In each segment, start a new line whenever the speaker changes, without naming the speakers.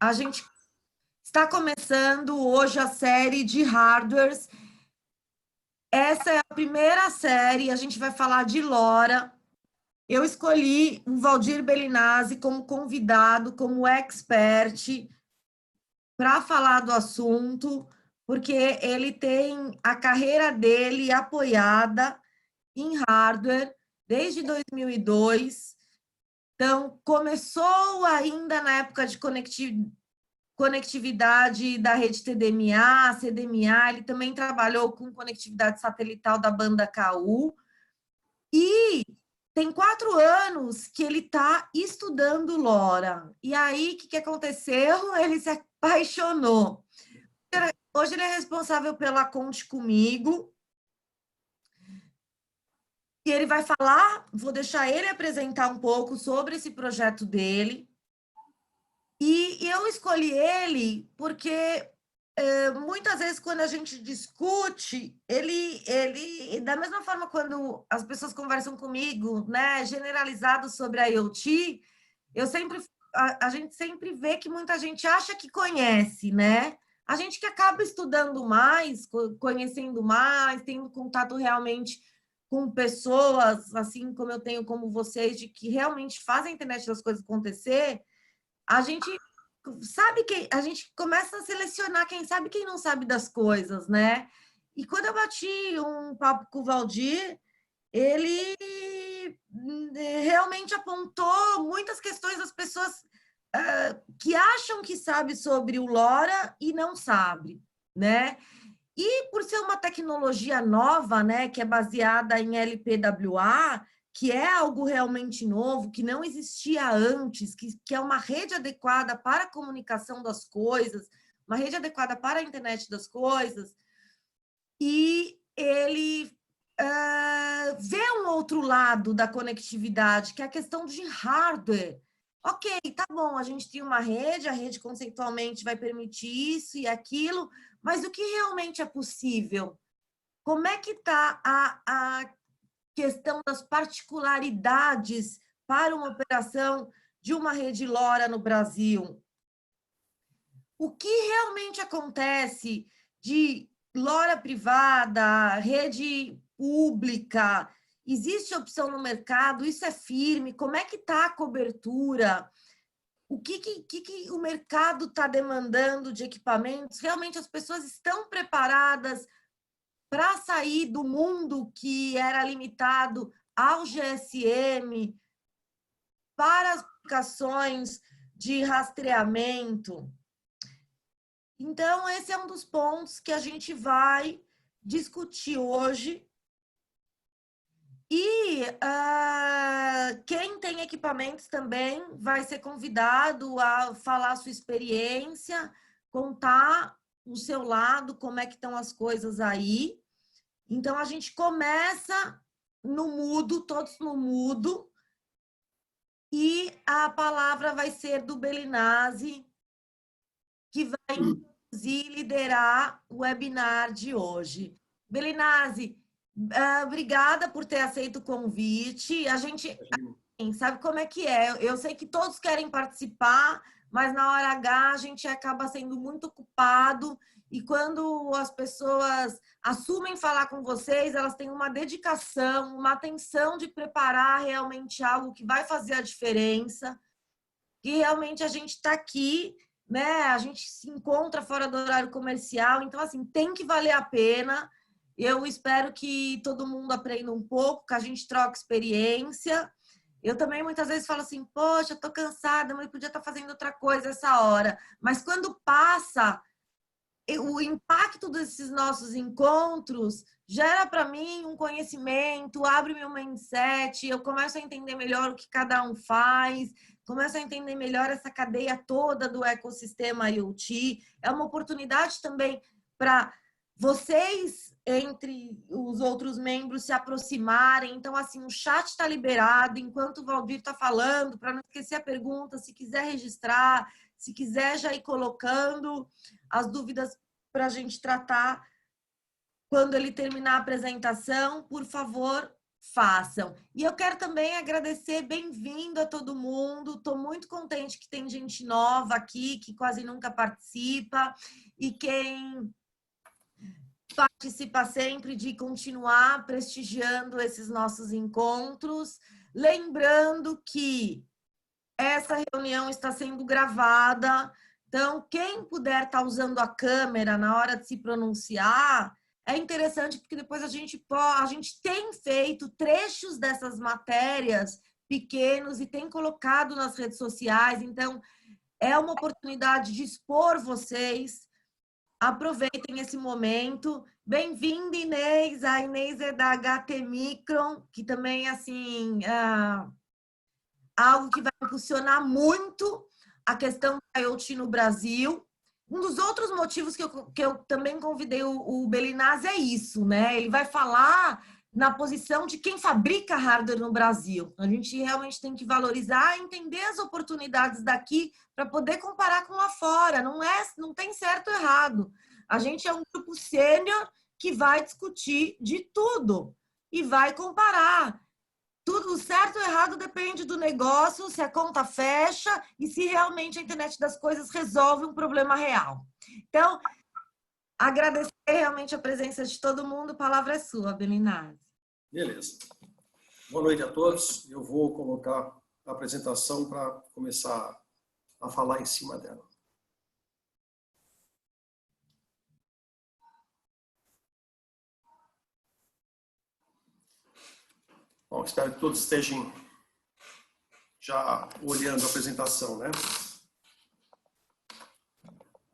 A gente está começando hoje a série de hardwares. Essa é a primeira série, a gente vai falar de LoRa. Eu escolhi o Valdir Bellinazzi como convidado, como expert, para falar do assunto, porque ele tem a carreira dele apoiada em hardware desde 2002. Então, começou ainda na época de conectividade da rede TDMA, CDMA, ele também trabalhou com conectividade satelital da banda KU, e tem 4 anos que ele está estudando LoRa. E aí, o que aconteceu? Ele se apaixonou. Hoje ele é responsável pela Conte Comigo, e ele vai falar, vou deixar ele apresentar um pouco sobre esse projeto dele. E eu escolhi ele porque muitas vezes quando a gente discute, ele da mesma forma quando as pessoas conversam comigo, né, generalizado sobre a IoT, a gente sempre vê que muita gente acha que conhece, né? A gente que acaba estudando mais, conhecendo mais, tendo contato realmente com pessoas, assim como eu tenho como vocês, de que realmente fazem a internet das coisas acontecer, a gente sabe que a gente começa a selecionar quem sabe e quem não sabe das coisas, né? E quando eu bati um papo com o Valdir, ele realmente apontou muitas questões das pessoas que acham que sabe sobre o LoRa e não sabe, né? E por ser uma tecnologia nova, né, que é baseada em LPWA, que é algo realmente novo, que não existia antes, que é uma rede adequada para a comunicação das coisas, uma rede adequada para a internet das coisas, e ele vê um outro lado da conectividade, que é a questão de hardware. Ok, tá bom, a gente tem uma rede, a rede conceitualmente vai permitir isso e aquilo, mas o que realmente é possível? Como é que está a questão das particularidades para uma operação de uma rede LoRa no Brasil? O que realmente acontece de LoRa privada, rede pública? Existe opção no mercado? Isso é firme? Como é que está a cobertura? O que o mercado está demandando de equipamentos? Realmente as pessoas estão preparadas para sair do mundo que era limitado ao GSM para as aplicações de rastreamento? Então, esse é um dos pontos que a gente vai discutir hoje. E quem tem equipamentos também vai ser convidado a falar a sua experiência, contar o seu lado, como é que estão as coisas aí. Então, a gente começa no mudo, todos no mudo, e a palavra vai ser do Bellinazzi, que vai, inclusive, liderar o webinar de hoje. Bellinazzi, obrigada por ter aceito o convite. A gente sabe como é que é. Eu sei que todos querem participar, mas na hora H a gente acaba sendo muito ocupado, e quando as pessoas assumem falar com vocês, elas têm uma dedicação, uma atenção de preparar realmente algo que vai fazer a diferença, que realmente a gente está aqui, né? A gente se encontra fora do horário comercial, então assim, tem que valer a pena. Eu espero que todo mundo aprenda um pouco, que a gente troque experiência. Eu também muitas vezes falo assim, poxa, eu tô cansada, mas eu podia estar fazendo outra coisa essa hora. Mas quando passa, o impacto desses nossos encontros gera para mim um conhecimento, abre meu mindset, eu começo a entender melhor o que cada um faz, começo a entender melhor essa cadeia toda do ecossistema IoT. É uma oportunidade também para vocês, entre os outros membros, se aproximarem. Então, assim, o chat está liberado enquanto o Valdir está falando, para não esquecer a pergunta, se quiser registrar, se quiser já ir colocando as dúvidas para a gente tratar quando ele terminar a apresentação, por favor, façam. E eu quero também agradecer, bem-vindo a todo mundo. Estou muito contente que tem gente nova aqui, que quase nunca participa, e quem participa sempre de continuar prestigiando esses nossos encontros. Lembrando que essa reunião está sendo gravada, então quem puder estar usando a câmera na hora de se pronunciar, é interessante porque depois a gente tem feito trechos dessas matérias pequenos e tem colocado nas redes sociais, então é uma oportunidade de expor vocês. Aproveitem esse momento. Bem-vinda, Inês. A Inês é da HT Micron, que também, assim, algo que vai impulsionar muito a questão da IoT no Brasil. Um dos outros motivos que eu também convidei o Belinazzi é isso, né? Ele vai falar na posição de quem fabrica hardware no Brasil. A gente realmente tem que valorizar, entender as oportunidades daqui para poder comparar com lá fora. Não tem certo ou errado. A gente é um grupo sênior que vai discutir de tudo e vai comparar. Tudo certo ou errado depende do negócio, se a conta fecha e se realmente a internet das coisas resolve um problema real. Então, agradecer realmente a presença de todo mundo. A palavra é sua, Belinazzi.
Beleza. Boa noite a todos. Eu vou colocar a apresentação para começar a falar em cima dela. Bom, espero que todos estejam já olhando a apresentação, né?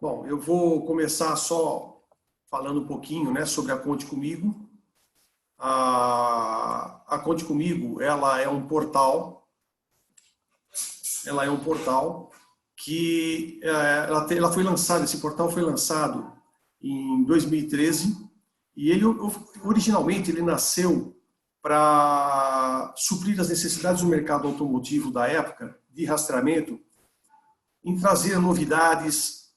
Bom, eu vou começar só falando um pouquinho, né, sobre a Conte Comigo. A Conte Comigo, ela é um portal que ela foi lançada, esse portal foi lançado em 2013 e ele originalmente ele nasceu para suprir as necessidades do mercado automotivo da época de rastreamento, em trazer novidades,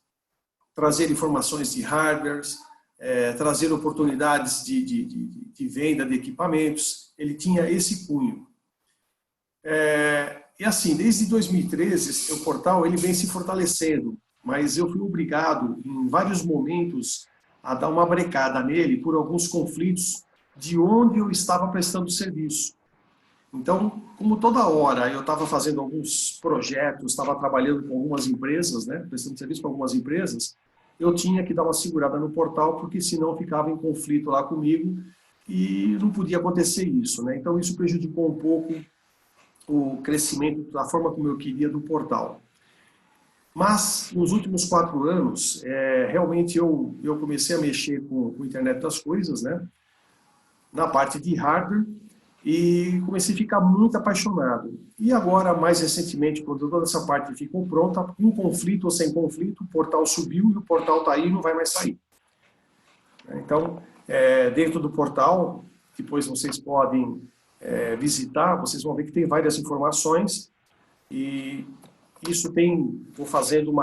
trazer informações de hardwares, trazer oportunidades de venda de equipamentos. Ele tinha esse cunho. E assim, desde 2013, o portal ele vem se fortalecendo, mas eu fui obrigado, em vários momentos, a dar uma brecada nele por alguns conflitos de onde eu estava prestando serviço. Então, como toda hora eu estava fazendo alguns projetos, estava trabalhando com algumas empresas, né, prestando serviço para algumas empresas, eu tinha que dar uma segurada no portal, porque senão ficava em conflito lá comigo e não podia acontecer isso, né? Então, isso prejudicou um pouco o crescimento da forma como eu queria do portal. Mas, nos últimos 4 anos, realmente eu comecei a mexer com a internet das coisas, né? Na parte de hardware, e comecei a ficar muito apaixonado. E agora, mais recentemente, quando toda essa parte ficou pronta, com conflito ou sem conflito, o portal subiu e o portal está aí e não vai mais sair. Então, dentro do portal, depois vocês podem visitar, vocês vão ver que tem várias informações e isso vou fazendo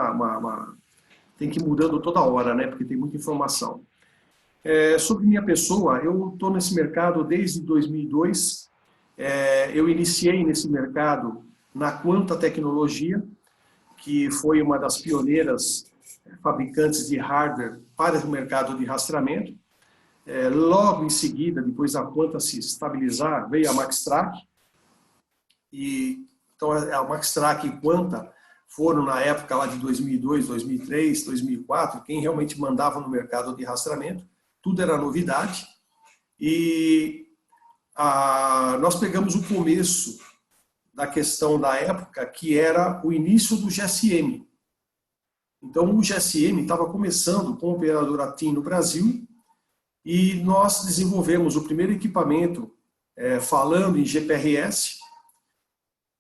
tem que ir mudando toda hora, né? Porque tem muita informação. Sobre minha pessoa, eu estou nesse mercado desde 2002. Eu iniciei nesse mercado na Quanta Tecnologia, que foi uma das pioneiras fabricantes de hardware para o mercado de rastreamento. Logo em seguida, depois da Quanta se estabilizar, veio a Maxtrack. Então, a Maxtrack e Quanta foram, na época lá de 2002, 2003, 2004, quem realmente mandava no mercado de rastreamento. Tudo era novidade. E nós pegamos o começo da questão da época, que era o início do GSM. Então, o GSM estava começando com o operador ATIM no Brasil e nós desenvolvemos o primeiro equipamento falando em GPRS,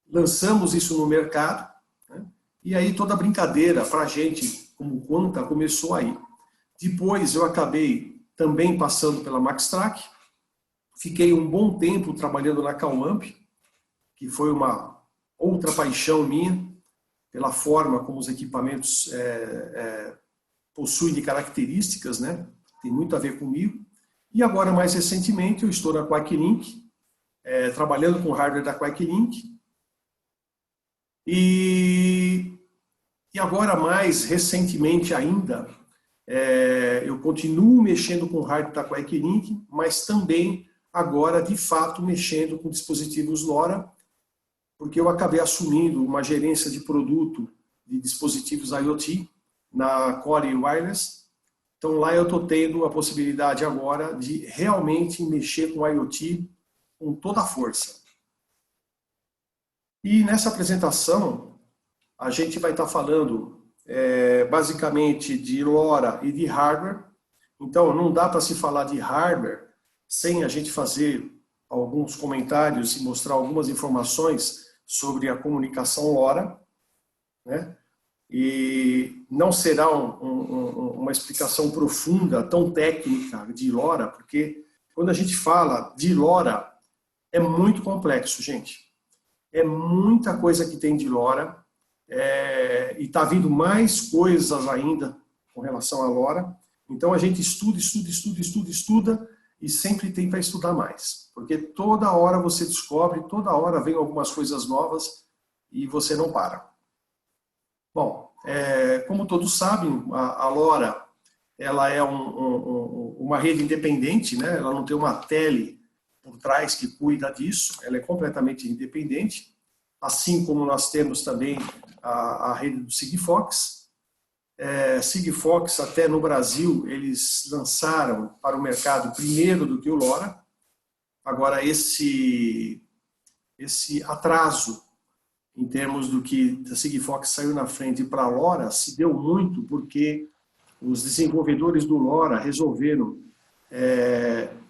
lançamos isso no mercado, né? E aí toda a brincadeira para a gente, como Quanta, começou aí. Depois eu acabei também passando pela Maxtrack, fiquei um bom tempo trabalhando na Calmamp, que foi uma outra paixão minha, pela forma como os equipamentos possuem de características, né? Tem muito a ver comigo. E agora, mais recentemente, eu estou na Quarklink, trabalhando com hardware da QuickLink. E agora, mais recentemente ainda, eu continuo mexendo com hardware da QuickLink, mas também agora, de fato, mexendo com dispositivos LoRa, porque eu acabei assumindo uma gerência de produto de dispositivos IoT na Core Wireless. Então lá eu estou tendo a possibilidade agora de realmente mexer com IoT com toda a força. E nessa apresentação a gente vai estar falando basicamente de LoRa e de hardware. Então não dá para se falar de hardware sem a gente fazer alguns comentários e mostrar algumas informações sobre a comunicação LoRa, né? E não será uma explicação profunda, tão técnica de LoRa, porque quando a gente fala de LoRa, é muito complexo, gente. É muita coisa que tem de LoRa, e está vindo mais coisas ainda com relação a LoRa. Então a gente estuda, e sempre tem para estudar mais. Porque toda hora você descobre, toda hora vem algumas coisas novas e você não para. Bom, como todos sabem, a LoRa ela é uma rede independente, né? Ela não tem uma tele por trás que cuida disso, ela é completamente independente, assim como nós temos também a rede do Sigfox. Sigfox, até no Brasil, eles lançaram para o mercado primeiro do que o LoRa. Agora, esse atraso em termos do que a Sigfox saiu na frente para a LoRa, se deu muito porque os desenvolvedores do LoRa resolveram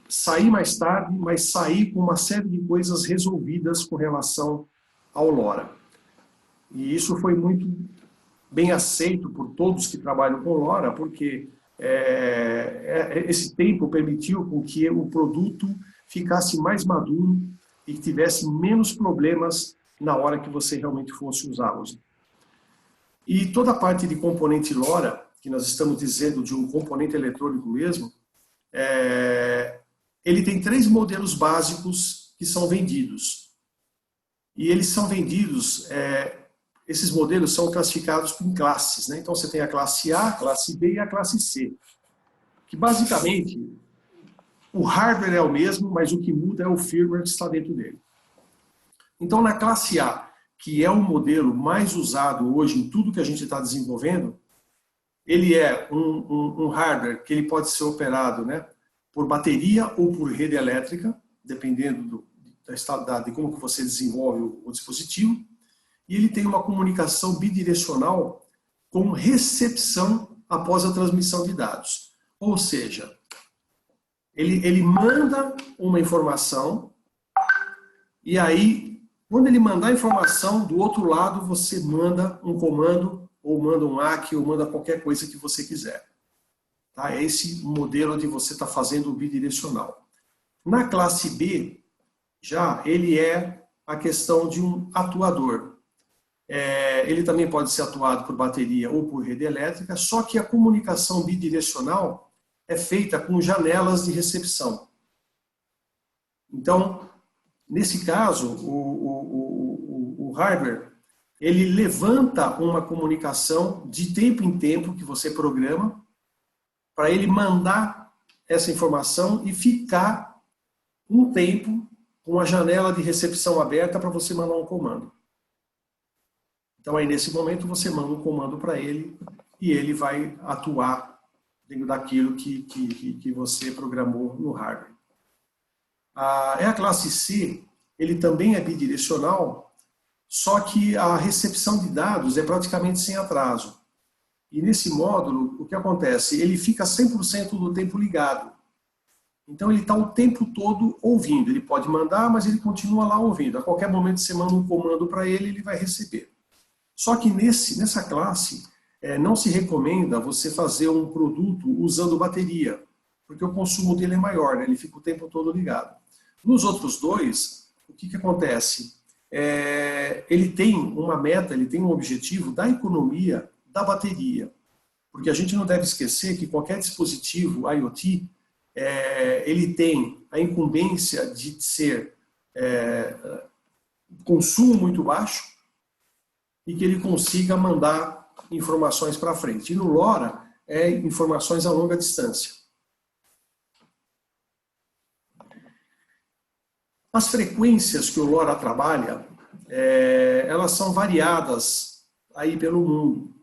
sair mais tarde, mas sair com uma série de coisas resolvidas com relação ao LoRa. E isso foi muito bem aceito por todos que trabalham com LoRa, porque esse tempo permitiu com que o produto ficasse mais maduro e que tivesse menos problemas na hora que você realmente fosse usá-los. E toda a parte de componente LoRa, que nós estamos dizendo de um componente eletrônico mesmo, ele tem 3 modelos básicos que são vendidos. E eles são vendidos, esses modelos são classificados em classes, né? Então você tem a classe A, a classe B e a classe C. Que basicamente, o hardware é o mesmo, mas o que muda é o firmware que está dentro dele. Então, na classe A, que é o modelo mais usado hoje em tudo que a gente está desenvolvendo, ele é um hardware que ele pode ser operado, né, por bateria ou por rede elétrica, dependendo de como que você desenvolve o dispositivo. E ele tem uma comunicação bidirecional com recepção após a transmissão de dados. Ou seja, ele manda uma informação e aí, quando ele mandar a informação, do outro lado você manda um comando, ou manda um ACK, ou manda qualquer coisa que você quiser. Tá? É esse modelo de você estar fazendo o bidirecional. Na classe B, já ele é a questão de um atuador. Ele também pode ser atuado por bateria ou por rede elétrica, só que a comunicação bidirecional é feita com janelas de recepção. Então, nesse caso, o hardware, ele levanta uma comunicação de tempo em tempo que você programa para ele mandar essa informação e ficar um tempo com a janela de recepção aberta para você mandar um comando. Então aí nesse momento você manda um comando para ele e ele vai atuar dentro daquilo que você programou no hardware. A classe C, ele também é bidirecional, só que a recepção de dados é praticamente sem atraso. E nesse módulo, o que acontece? Ele fica 100% do tempo ligado. Então ele está o tempo todo ouvindo. Ele pode mandar, mas ele continua lá ouvindo. A qualquer momento você manda um comando para ele, ele vai receber. Só que nessa classe, não se recomenda você fazer um produto usando bateria, porque o consumo dele é maior, né? Ele fica o tempo todo ligado. Nos outros dois, o que acontece? Ele tem uma meta, ele tem um objetivo da economia da bateria. Porque a gente não deve esquecer que qualquer dispositivo IoT, ele tem a incumbência de ser consumo muito baixo e que ele consiga mandar informações para frente. E no LoRa é informações a longa distância. As frequências que o LoRa trabalha, elas são variadas aí pelo mundo.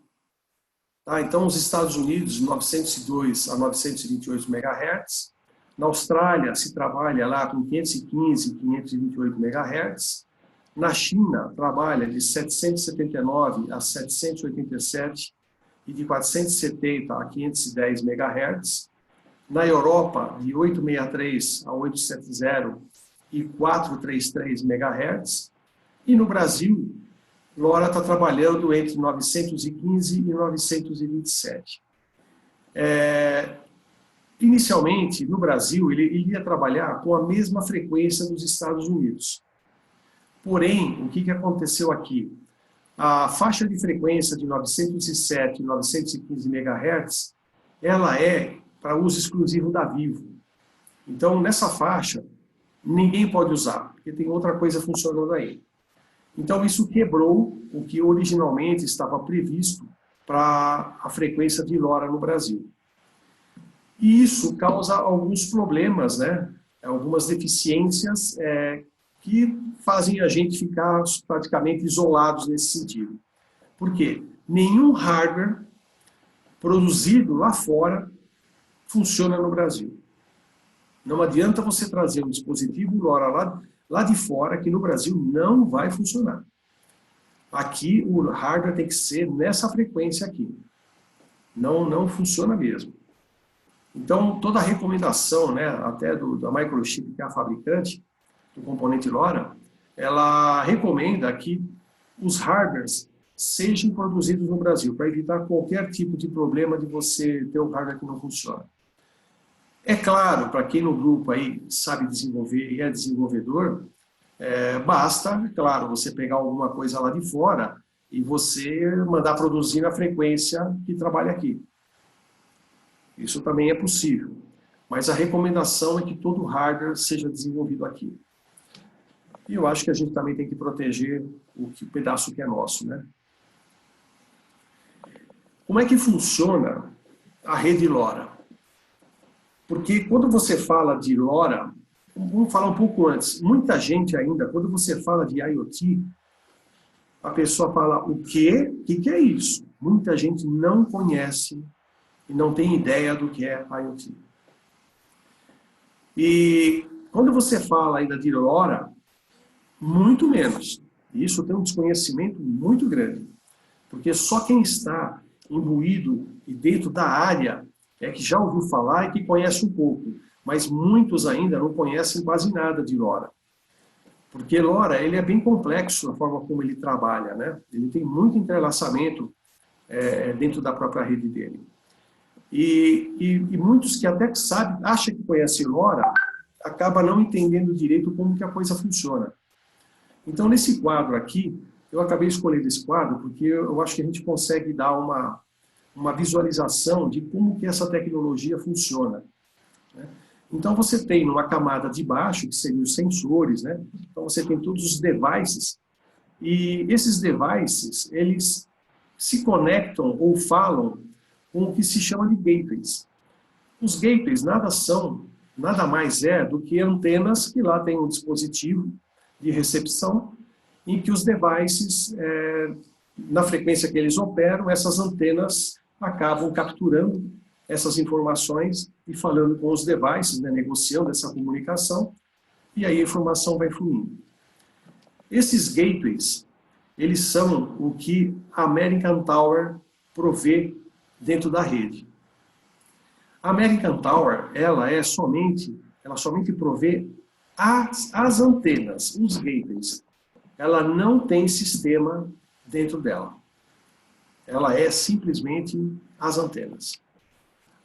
Tá? Então, os Estados Unidos, 902 a 928 MHz. Na Austrália, se trabalha lá com 515 e 528 MHz. Na China, trabalha de 779 a 787 e de 470 a 510 MHz. Na Europa, de 863 a 870 e 433 MHz. E no Brasil, LoRa está trabalhando entre 915 e 927. Inicialmente, no Brasil, ele iria trabalhar com a mesma frequência dos Estados Unidos. Porém, o que aconteceu aqui? A faixa de frequência de 907 e 915 MHz, ela é para uso exclusivo da Vivo. Então, nessa faixa, ninguém pode usar, porque tem outra coisa funcionando aí. Então, isso quebrou o que originalmente estava previsto para a frequência de LoRa no Brasil. E isso causa alguns problemas, né? Algumas deficiências que fazem a gente ficar praticamente isolados nesse sentido. Por quê? Nenhum hardware produzido lá fora funciona no Brasil. Não adianta você trazer um dispositivo LoRa lá de fora, que no Brasil não vai funcionar. Aqui, o hardware tem que ser nessa frequência aqui. Não funciona mesmo. Então, toda a recomendação, né, até da Microchip, que é a fabricante do componente LoRa, ela recomenda que os hardwares sejam produzidos no Brasil, para evitar qualquer tipo de problema de você ter um hardware que não funciona. É claro, para quem no grupo aí sabe desenvolver e é desenvolvedor, basta, claro, você pegar alguma coisa lá de fora e você mandar produzir na frequência que trabalha aqui. Isso também é possível. Mas a recomendação é que todo o hardware seja desenvolvido aqui. E eu acho que a gente também tem que proteger o pedaço que é nosso, né? Como é que funciona a rede LoRa? Porque quando você fala de LoRa, vamos falar um pouco antes. Muita gente ainda, quando você fala de IoT, a pessoa fala, o quê? O que é isso? Muita gente não conhece e não tem ideia do que é IoT. E quando você fala ainda de LoRa, muito menos. Isso tem um desconhecimento muito grande. Porque só quem está imbuído e dentro da área é que já ouviu falar e que conhece um pouco. Mas muitos ainda não conhecem quase nada de LoRa. Porque LoRa, ele é bem complexo a forma como ele trabalha, né? Ele tem muito entrelaçamento dentro da própria rede dele. E muitos que até sabem, acham que conhecem LoRa, acabam não entendendo direito como que a coisa funciona. Então, nesse quadro aqui, eu acabei escolhendo esse quadro porque eu acho que a gente consegue dar uma visualização de como que essa tecnologia funciona, né? Então, você tem uma camada de baixo, que seriam os sensores, né? Então, você tem todos os devices, e esses devices, eles se conectam ou falam com o que se chama de gateways. Os gateways nada mais do que antenas que lá tem um dispositivo de recepção, em que os devices, na frequência que eles operam, essas antenas acabam capturando essas informações e falando com os devices, né, negociando essa comunicação, e aí a informação vai fluindo. Esses gateways, eles são o que a American Tower provê dentro da rede. A American Tower, ela somente provê as antenas, os gateways. Ela não tem sistema dentro dela. Ela é simplesmente as antenas.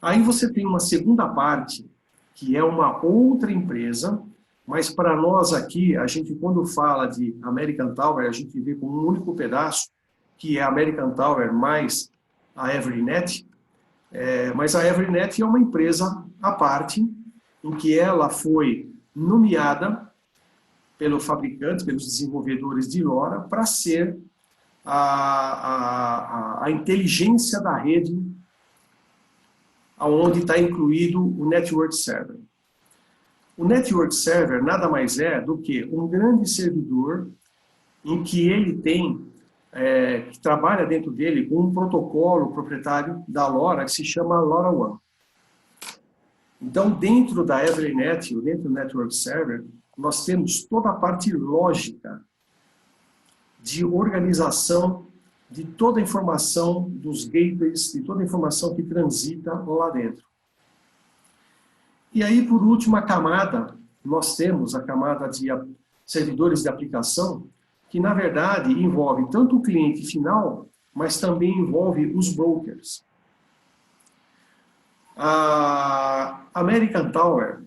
Aí você tem uma segunda parte, que é uma outra empresa, mas para nós aqui, a gente quando fala de American Tower, a gente vê como um único pedaço, que é a American Tower mais a Evernet, mas a Evernet é uma empresa à parte, em que ela foi nomeada pelo fabricante, pelos desenvolvedores de LoRa, para ser a inteligência da rede, onde está incluído o Network Server. O Network Server nada mais é do que um grande servidor em que ele tem, que trabalha dentro dele com um protocolo proprietário da LoRa que se chama LoRaWAN. Então, dentro da Evernet, dentro do Network Server, nós temos toda a parte lógica de organização de toda a informação dos gateways, de toda a informação que transita lá dentro. E aí, por última camada, nós temos a camada de servidores de aplicação, que na verdade envolve tanto o cliente final, mas também envolve os brokers. A American Tower,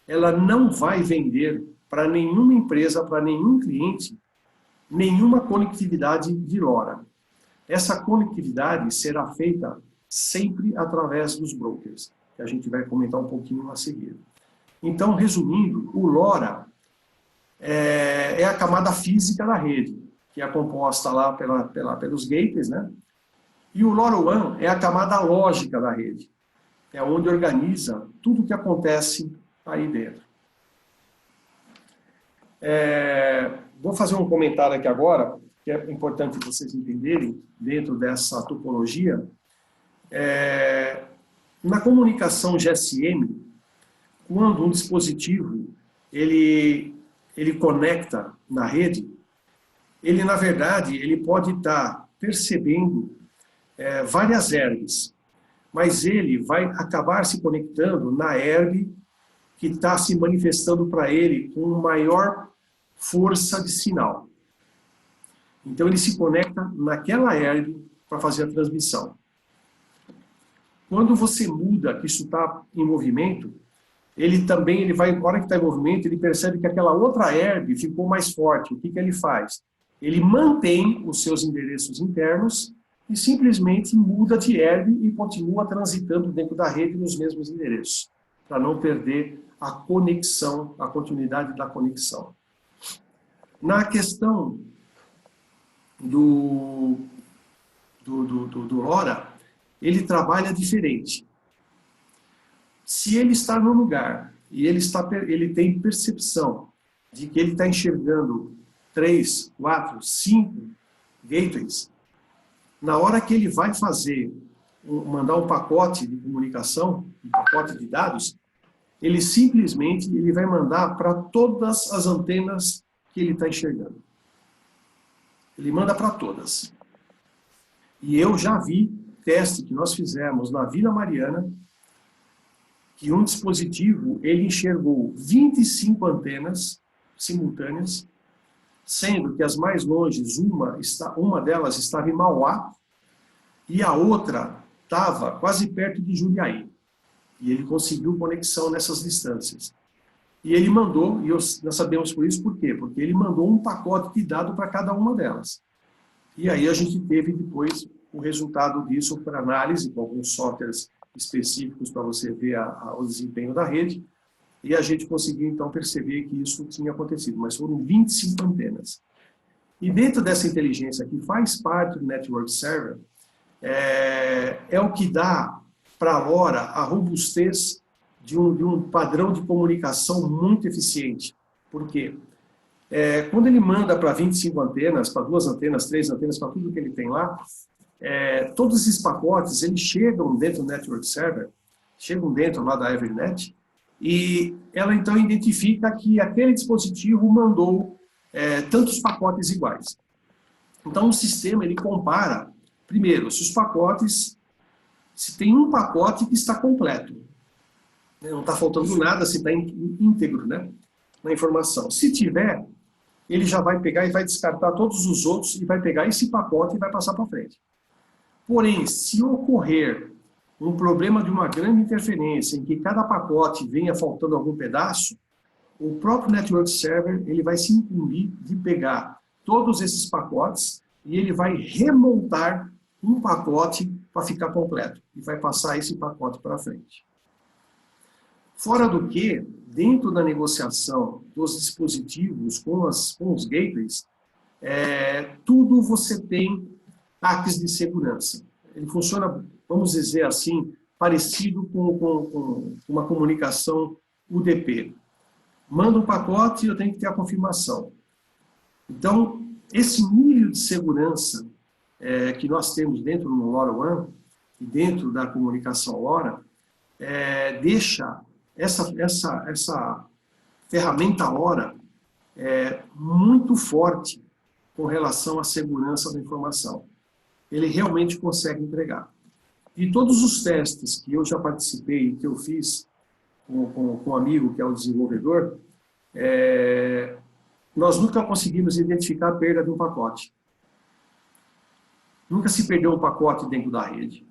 ela não vai vender para nenhuma empresa, para nenhum cliente, nenhuma conectividade de LoRa. Essa conectividade será feita sempre através dos brokers, que a gente vai comentar um pouquinho a seguir. Então, resumindo, o LoRa é a camada física da rede, que é composta lá pelos gateways, né? E o LoRaWAN é a camada lógica da rede, é onde organiza tudo o que acontece aí dentro. Vou fazer um comentário aqui agora, que é importante vocês entenderem, dentro dessa topologia. Na comunicação GSM, quando um dispositivo ele conecta na rede, ele, na verdade, ele pode estar percebendo várias herbes, mas ele vai acabar se conectando na herbe que está se manifestando para ele com maior força de sinal. Então, ele se conecta naquela herbe para fazer a transmissão. Quando você muda, que isso está em movimento, ele também, vai, na hora que está em movimento, ele percebe que aquela outra herbe ficou mais forte. O que ele faz? Ele mantém os seus endereços internos e simplesmente muda de herbe e continua transitando dentro da rede nos mesmos endereços, para não perder a conexão, a continuidade da conexão. Na questão do LoRa, ele trabalha diferente. Se ele está no lugar e ele tem percepção de que ele está enxergando 3, 4, 5 gateways, na hora que ele vai mandar um pacote de comunicação, um pacote de dados, ele simplesmente vai mandar para todas as antenas que ele está enxergando. Ele manda para todas. E eu já vi teste que nós fizemos na Vila Mariana, que um dispositivo ele enxergou 25 antenas simultâneas, sendo que as mais longes, uma delas estava em Mauá e a outra estava quase perto de Jundiaí. E ele conseguiu conexão nessas distâncias. E ele mandou, e nós sabemos por isso por quê? Porque ele mandou um pacote de dados para cada uma delas. E aí a gente teve depois o resultado disso para análise, com alguns softwares específicos para você ver o desempenho da rede, e a gente conseguiu então perceber que isso tinha acontecido, mas foram 25 antenas. E dentro dessa inteligência que faz parte do Network Server, é o que dá para a LoRa a robustez de um padrão de comunicação muito eficiente. Por quê? Quando ele manda para 25 antenas, para 2 antenas, 3 antenas, para tudo que ele tem lá, todos esses pacotes, eles chegam dentro do Network Server, chegam dentro lá da Evernet, e ela então identifica que aquele dispositivo mandou tantos pacotes iguais. Então o sistema ele compara, primeiro, se tem um pacote que está completo, né, não está faltando nada, se está íntegro, né, na informação. Se tiver, ele já vai pegar e vai descartar todos os outros e vai pegar esse pacote e vai passar para frente. Porém, se ocorrer um problema de uma grande interferência em que cada pacote venha faltando algum pedaço, o próprio Network Server ele vai se incumbir de pegar todos esses pacotes e ele vai remontar um pacote para ficar completo e vai passar esse pacote para frente. Fora do que, dentro da negociação dos dispositivos com os gateways, tudo você tem hacks de segurança. Ele funciona, vamos dizer assim, parecido com uma comunicação UDP. Manda um pacote e eu tenho que ter a confirmação. Então, esse nível de segurança que nós temos dentro do LoRaWAN e dentro da comunicação LoRa, deixa essa ferramenta LoRa muito forte com relação à segurança da informação. Ele realmente consegue entregar. E todos os testes que eu já participei, que eu fiz com um amigo que é o desenvolvedor, nós nunca conseguimos identificar a perda de um pacote. Nunca se perdeu um pacote dentro da rede.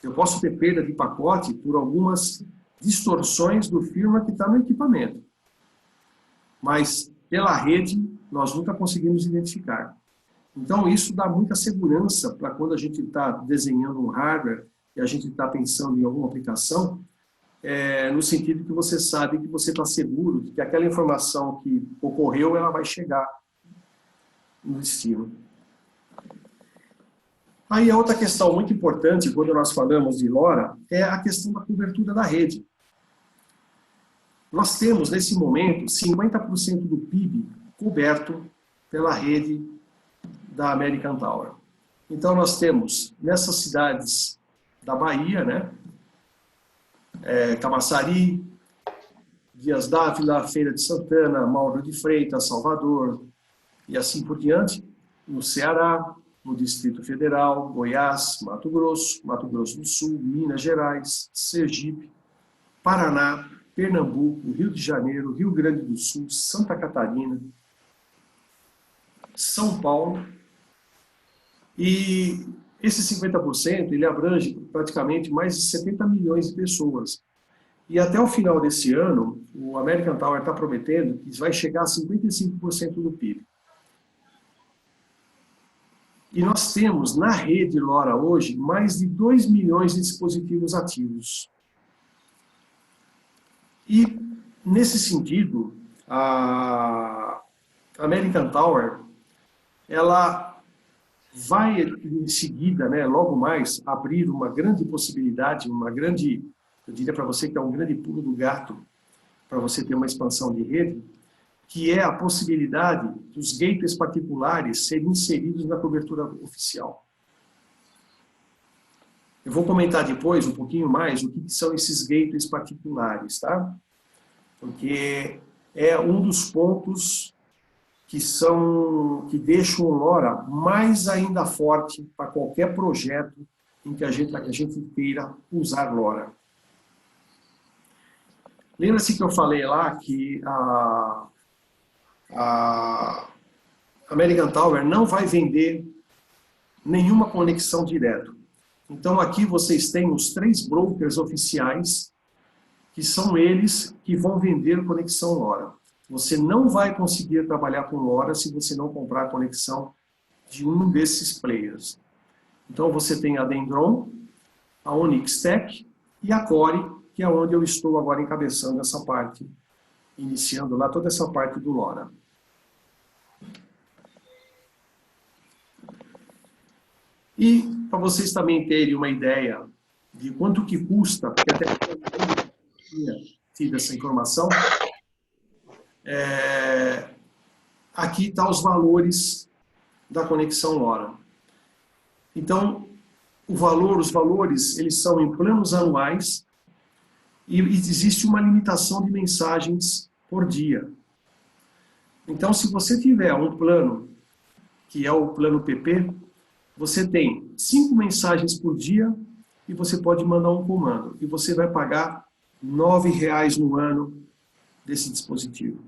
Eu posso ter perda de pacote por algumas distorções do firmware que está no equipamento. Mas, pela rede, nós nunca conseguimos identificar. Então, isso dá muita segurança para quando a gente está desenhando um hardware e a gente está pensando em alguma aplicação, no sentido que você sabe que você está seguro de que aquela informação que ocorreu, ela vai chegar no destino. Aí a outra questão muito importante, quando nós falamos de LoRa, é a questão da cobertura da rede. Nós temos, nesse momento, 50% do PIB coberto pela rede da American Tower. Então, nós temos, nessas cidades da Bahia, né, Camaçari, Dias Dávila, Feira de Santana, Mauro de Freitas, Salvador, e assim por diante, no Ceará, no Distrito Federal, Goiás, Mato Grosso do Sul, Minas Gerais, Sergipe, Paraná, Pernambuco, Rio de Janeiro, Rio Grande do Sul, Santa Catarina, São Paulo. E esse 50% ele abrange praticamente mais de 70 milhões de pessoas. E até o final desse ano, o American Tower está prometendo que vai chegar a 55% do PIB. E nós temos na rede LoRa hoje mais de 2 milhões de dispositivos ativos. E, nesse sentido, a American Tower, ela vai, em seguida, né, logo mais, abrir uma grande possibilidade, eu diria para você que é um grande pulo do gato, para você ter uma expansão de rede, que é a possibilidade dos gateways particulares serem inseridos na cobertura oficial. Eu vou comentar depois um pouquinho mais o que são esses gateways particulares, tá? Porque é um dos pontos que deixam o LoRa mais ainda forte para qualquer projeto em que a gente queira usar LoRa. Lembra-se que eu falei lá que a American Tower não vai vender nenhuma conexão direto. Então aqui vocês têm os 3 brokers oficiais, que são eles que vão vender conexão LoRa. Você não vai conseguir trabalhar com LoRa se você não comprar a conexão de um desses players. Então você tem a Dendron, a Onyx Tech e a Core, que é onde eu estou agora encabeçando essa parte, iniciando lá toda essa parte do LoRa. E para vocês também terem uma ideia de quanto que custa, porque até eu tinha tido essa informação, aqui estão os valores da conexão LoRa. Então, os valores, eles são em planos anuais e existe uma limitação de mensagens por dia. Então, se você tiver um plano, que é o plano PP, você tem 5 mensagens por dia e você pode mandar um comando. E você vai pagar R$ 9,00 no ano desse dispositivo.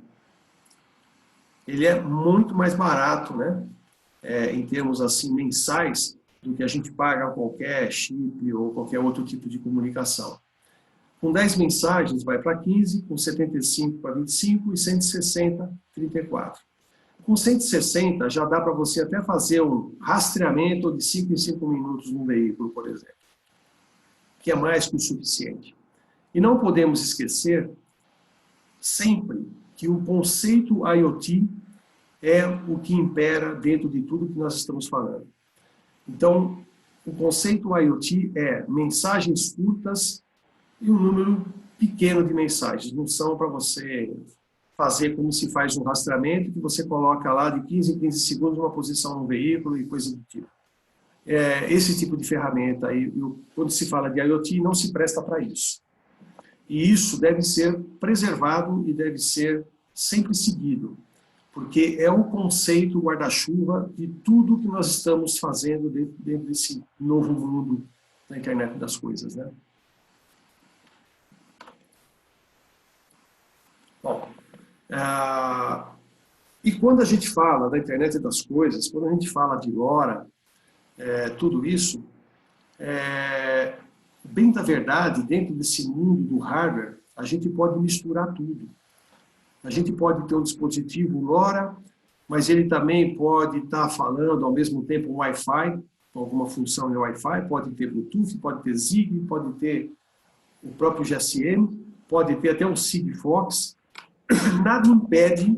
Ele é muito mais barato, né? Em termos assim mensais, do que a gente paga qualquer chip ou qualquer outro tipo de comunicação. Com 10 mensagens vai para 15, com 75 para 25 e 160, 34. Com 160 já dá para você até fazer um rastreamento de 5 em 5 minutos no veículo, por exemplo, que é mais que o suficiente. E não podemos esquecer sempre que o conceito IoT é o que impera dentro de tudo que nós estamos falando. Então, o conceito IoT é mensagens curtas e um número pequeno de mensagens. Não são para você fazer como se faz um rastreamento, que você coloca lá de 15 em 15 segundos uma posição no veículo e coisa do tipo. Esse tipo de ferramenta, quando se fala de IoT, não se presta para isso. E isso deve ser preservado e deve ser sempre seguido, porque é o conceito guarda-chuva de tudo que nós estamos fazendo dentro desse novo mundo da internet das coisas, né? Bom, e quando a gente fala da internet das coisas, quando a gente fala de LoRa, tudo isso, bem da verdade, dentro desse mundo do hardware, a gente pode misturar tudo. A gente pode ter um dispositivo LoRa, mas ele também pode estar falando ao mesmo tempo Wi-Fi, alguma função de Wi-Fi, pode ter Bluetooth, pode ter Zigbee, pode ter o próprio GSM, pode ter até um Sigfox. Nada impede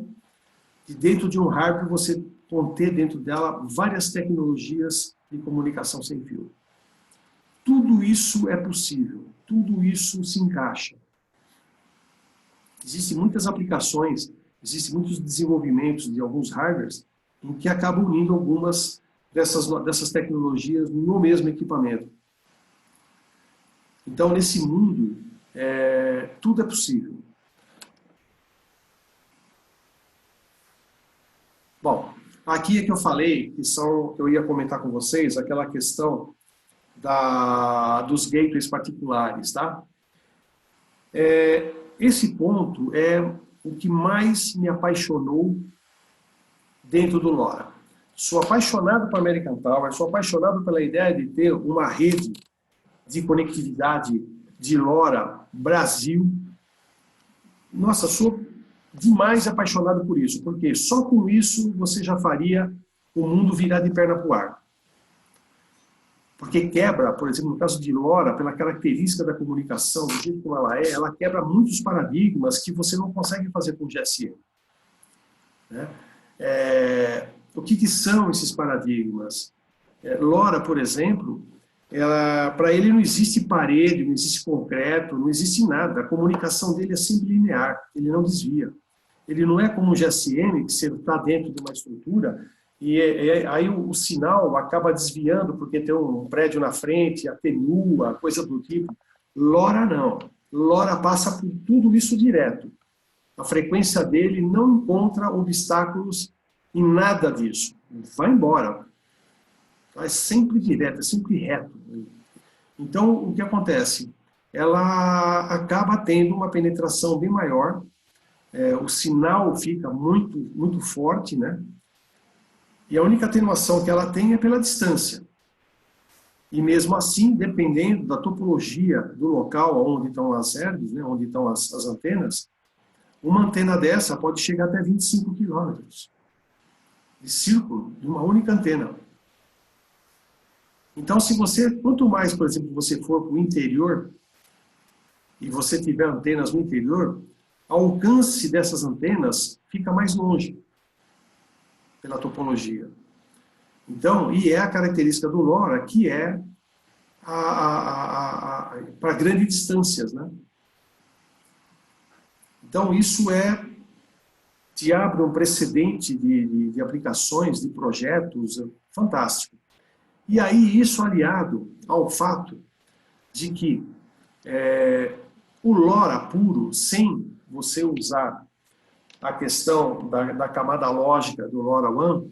de dentro de um hardware você conter dentro dela várias tecnologias de comunicação sem fio. Tudo isso é possível, tudo isso se encaixa. Existem muitas aplicações, existem muitos desenvolvimentos de alguns hardwares em que acabam unindo algumas dessas tecnologias no mesmo equipamento. Então, nesse mundo, tudo é possível. Bom, aqui é que eu falei, que eu ia comentar com vocês, aquela questão dos gateways particulares, tá? Esse ponto é o que mais me apaixonou dentro do LoRa. Sou apaixonado por American Tower, sou apaixonado pela ideia de ter uma rede de conectividade de LoRa Brasil. Nossa, sou demais apaixonado por isso, porque só com isso você já faria o mundo virar de perna para o ar. Porque quebra, por exemplo, no caso de LoRa, pela característica da comunicação, do jeito como ela quebra muitos paradigmas que você não consegue fazer com GSM. Né? O que são esses paradigmas? LoRa, por exemplo, para ele não existe parede, não existe concreto, não existe nada. A comunicação dele é sempre linear, ele não desvia. Ele não é como o GSM, que você está dentro de uma estrutura, e aí o sinal acaba desviando porque tem um prédio na frente, atenua, coisa do tipo. LoRa não. LoRa passa por tudo isso direto. A frequência dele não encontra obstáculos em nada disso. Vai embora. É sempre direto, é sempre reto. Então, o que acontece? Ela acaba tendo uma penetração bem maior, o sinal fica muito, muito forte, né? E a única atenuação que ela tem é pela distância. E mesmo assim, dependendo da topologia do local onde estão as herbes, né, onde estão as antenas, uma antena dessa pode chegar até 25 quilômetros de círculo de uma única antena. Então, quanto mais, por exemplo, você for para o interior e você tiver antenas no interior, o alcance dessas antenas fica mais longe pela topologia. Então, e é a característica do LoRa, que é para grandes distâncias, né? Então, isso te abre um precedente de aplicações, de projetos fantástico. E aí, isso aliado ao fato de que o LoRa puro, sem você usar a questão da camada lógica do LoRaWAN,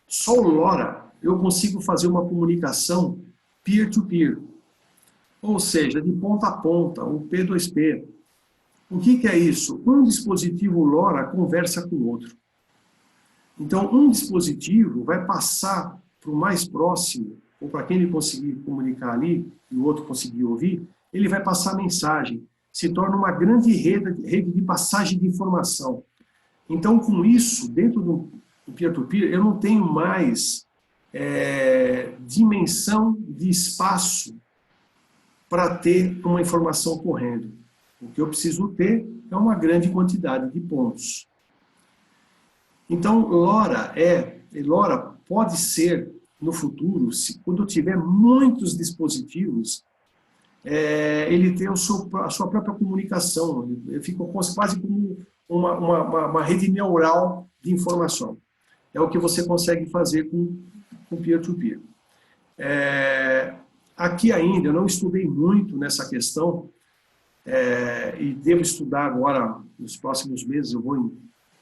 só o LoRa eu consigo fazer uma comunicação peer-to-peer, ou seja, de ponta a ponta, o P2P. O que é isso? Um dispositivo LoRa conversa com o outro. Então, um dispositivo vai passar para o mais próximo, ou para quem ele conseguir comunicar ali, e o outro conseguir ouvir, ele vai passar a mensagem. Se torna uma grande rede de passagem de informação. Então, com isso, dentro do peer-to-peer, eu não tenho mais dimensão de espaço para ter uma informação correndo. O que eu preciso ter é uma grande quantidade de pontos. Então, LoRa pode ser, no futuro, quando tiver muitos dispositivos, ele ter a sua própria comunicação. Ele fica quase como uma rede neural de informação. É o que você consegue fazer com peer-to-peer. Aqui ainda, eu não estudei muito nessa questão, e devo estudar agora, nos próximos meses, eu vou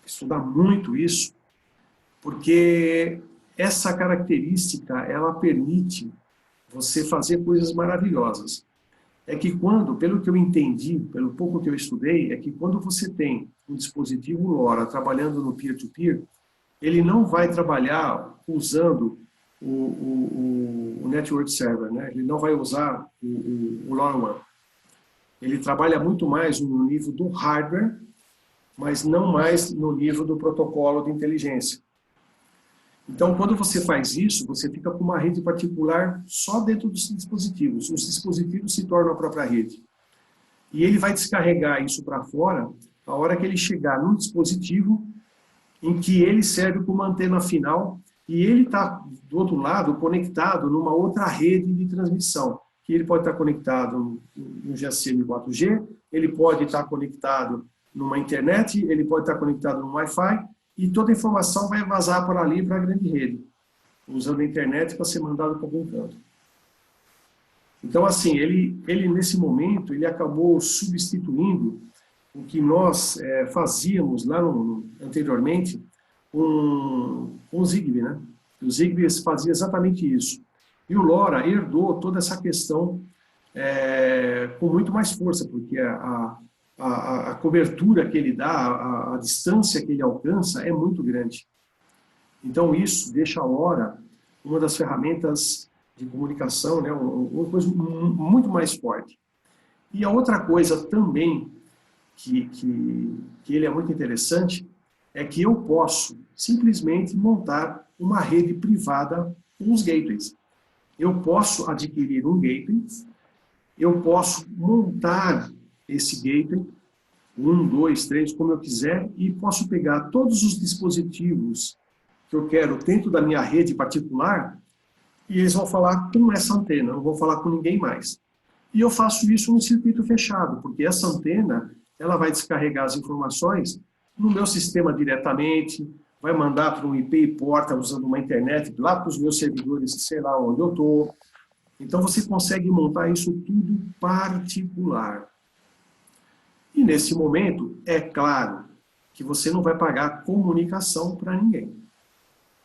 estudar muito isso, porque essa característica, ela permite você fazer coisas maravilhosas. É que pelo que eu entendi, pelo pouco que eu estudei, é que quando você tem um dispositivo LoRa trabalhando no peer-to-peer, ele não vai trabalhar usando o Network Server, né? Ele não vai usar o LoRaWAN. Ele trabalha muito mais no nível do hardware, mas não mais no nível do protocolo de inteligência. Então, quando você faz isso, você fica com uma rede particular só dentro dos dispositivos. Os dispositivos se tornam a própria rede. E ele vai descarregar isso para fora a hora que ele chegar num dispositivo em que ele serve como antena final e ele está, do outro lado, conectado numa outra rede de transmissão, que ele pode estar conectado no GSM 4G, ele pode estar conectado numa internet, ele pode estar conectado no Wi-Fi, e toda a informação vai vazar por ali para a grande rede, usando a internet para ser mandado para algum canto. Então, assim, ele nesse momento, ele acabou substituindo o que nós fazíamos lá anteriormente com o Zigbee, né? O Zigbee fazia exatamente isso. E o LoRa herdou toda essa questão com muito mais força, porque a cobertura que ele dá, a distância que ele alcança é muito grande. Então, isso deixa a LoRa uma das ferramentas de comunicação, né, uma coisa muito mais forte. E a outra coisa também que ele é muito interessante é que eu posso simplesmente montar uma rede privada com os gateways. Eu posso adquirir um gateway, eu posso montar esse gateway, 1, 2, 3, como eu quiser, e posso pegar todos os dispositivos que eu quero dentro da minha rede particular e eles vão falar com essa antena, não vou falar com ninguém mais. E eu faço isso num circuito fechado, porque essa antena ela vai descarregar as informações no meu sistema diretamente, vai mandar para um IP e porta usando uma internet lá para os meus servidores, sei lá onde eu estou. Então você consegue montar isso tudo particular. E nesse momento, é claro que você não vai pagar comunicação para ninguém,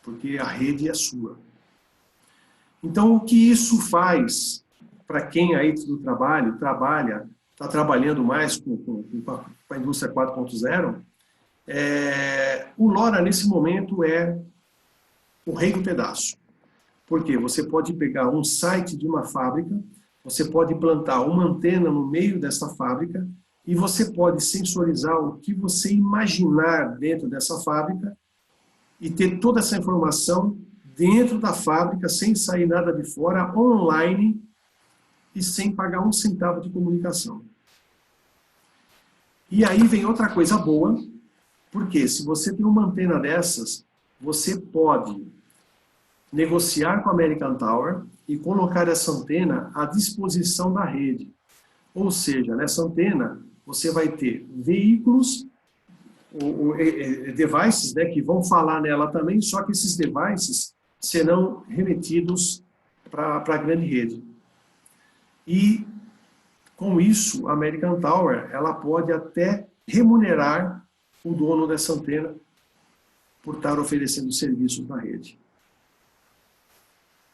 porque a rede é sua. Então, o que isso faz para quem aí do trabalho está trabalhando mais com a indústria 4.0, o LoRa, nesse momento, é o rei do pedaço. Porque você pode pegar um site de uma fábrica, você pode plantar uma antena no meio dessa fábrica e você pode sensorizar o que você imaginar dentro dessa fábrica e ter toda essa informação dentro da fábrica, sem sair nada de fora, online e sem pagar um centavo de comunicação. E aí vem outra coisa boa, porque se você tem uma antena dessas, você pode negociar com a American Tower e colocar essa antena à disposição da rede. Ou seja, nessa antena você vai ter veículos, devices, né, que vão falar nela também, só que esses devices serão remetidos para a grande rede. E, com isso, a American Tower ela pode até remunerar o dono dessa antena por estar oferecendo serviços na rede.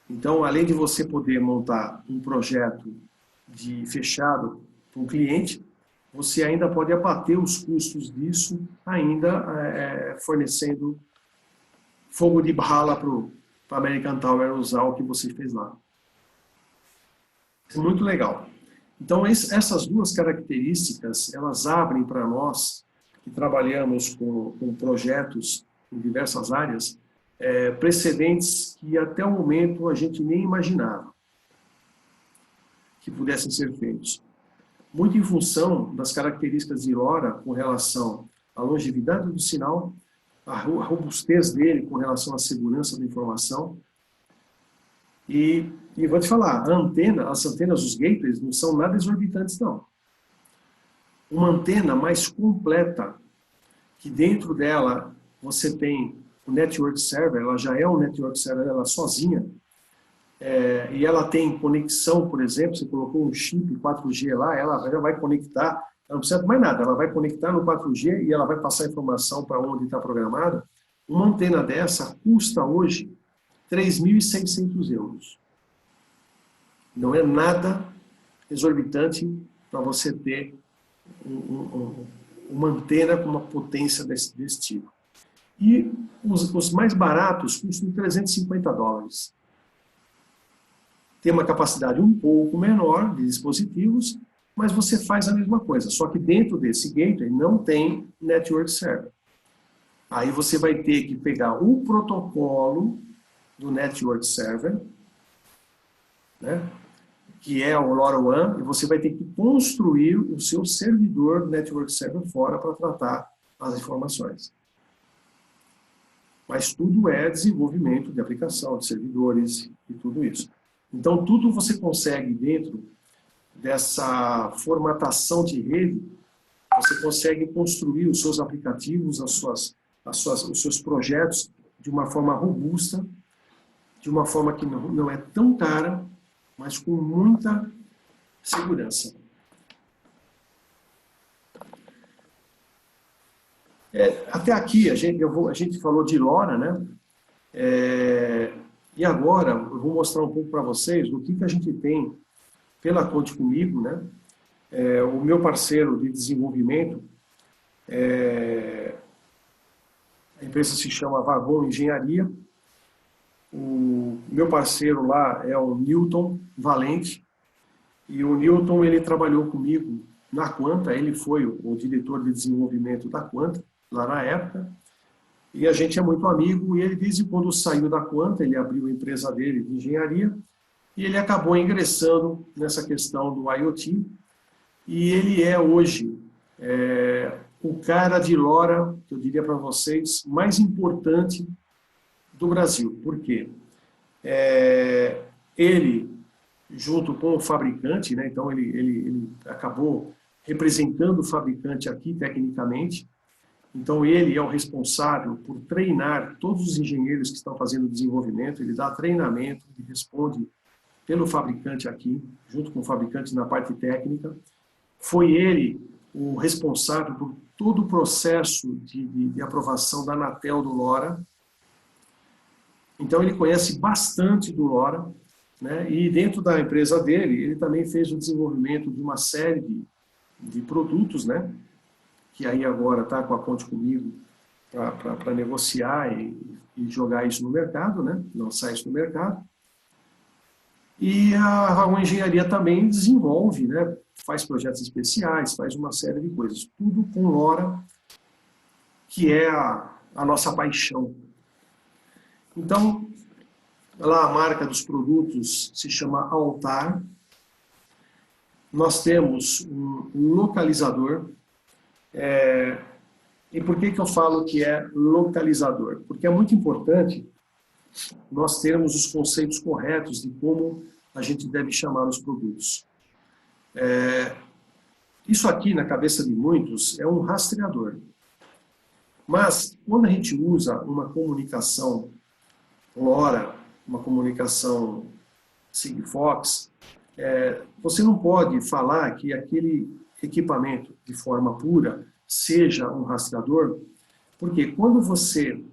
Então, além de você poder montar um projeto fechado para um cliente, você ainda pode abater os custos disso, ainda fornecendo fogo de bala para a American Tower usar o que você fez lá. É muito legal. Então, essas duas características, elas abrem para nós, que trabalhamos com projetos em diversas áreas, precedentes que até o momento a gente nem imaginava que pudessem ser feitos. muito em função das características de LoRa com relação à longevidade do sinal, a robustez dele com relação à segurança da informação. E vou te falar, as antenas, os gateways, não são nada exorbitantes, não. Uma antena mais completa, que dentro dela você tem o Network Server, ela já é um Network Server, ela sozinha, e ela tem conexão, por exemplo, você colocou um chip 4G lá, ela já vai conectar, ela não precisa de mais nada, ela vai conectar no 4G e ela vai passar a informação para onde está programada. Uma antena dessa custa hoje 3.600 euros. Não é nada exorbitante para você ter uma antena com uma potência desse tipo. E os mais baratos custam $350. Tem uma capacidade um pouco menor de dispositivos, mas você faz a mesma coisa. Só que dentro desse gateway não tem Network Server. Aí você vai ter que pegar o protocolo do Network Server, né, que é o LoRaWAN, e você vai ter que construir o seu servidor Network Server fora para tratar as informações. Mas tudo é desenvolvimento de aplicação, de servidores e tudo isso. Então, tudo você consegue dentro dessa formatação de rede, você consegue construir os seus aplicativos, os seus projetos de uma forma robusta, de uma forma que não é tão cara, mas com muita segurança. Até aqui a gente falou de LoRa, né? E agora eu vou mostrar um pouco para vocês do que a gente tem pela Conte Comigo, né? O meu parceiro de desenvolvimento, a empresa se chama Vagon Engenharia. O meu parceiro lá é o Newton Valente, e o Newton ele trabalhou comigo na Quanta, ele foi o diretor de desenvolvimento da Quanta, lá na época, e a gente é muito amigo, e ele desde quando saiu da Quanta, ele abriu a empresa dele de engenharia, e ele acabou ingressando nessa questão do IoT, e ele é hoje o cara de LoRa, que eu diria para vocês, mais importante do Brasil. Por quê? Ele, junto com o fabricante, né, então ele acabou representando o fabricante aqui tecnicamente, então ele é o responsável por treinar todos os engenheiros que estão fazendo o desenvolvimento, ele dá treinamento, ele responde pelo fabricante aqui, junto com o fabricante na parte técnica. Foi ele o responsável por todo o processo de aprovação da Anatel do LoRa. Então ele conhece bastante do LoRa, né? E dentro da empresa dele, ele também fez o desenvolvimento de uma série de produtos, né? Que aí agora está com a Conte Comigo para negociar e jogar isso no mercado, né? Lançar isso no mercado. E a Vagon Engenharia também desenvolve, né? Faz projetos especiais, faz uma série de coisas. Tudo com LoRa, que é a nossa paixão. Então, lá a marca dos produtos se chama Altar. Nós temos um localizador. E por que eu falo que é localizador? Porque é muito importante nós termos os conceitos corretos de como a gente deve chamar os produtos. Isso aqui, na cabeça de muitos, é um rastreador. Mas, quando a gente usa uma comunicação LoRa, uma comunicação Sigfox, você não pode falar que aquele equipamento, de forma pura, seja um rastreador, porque quando você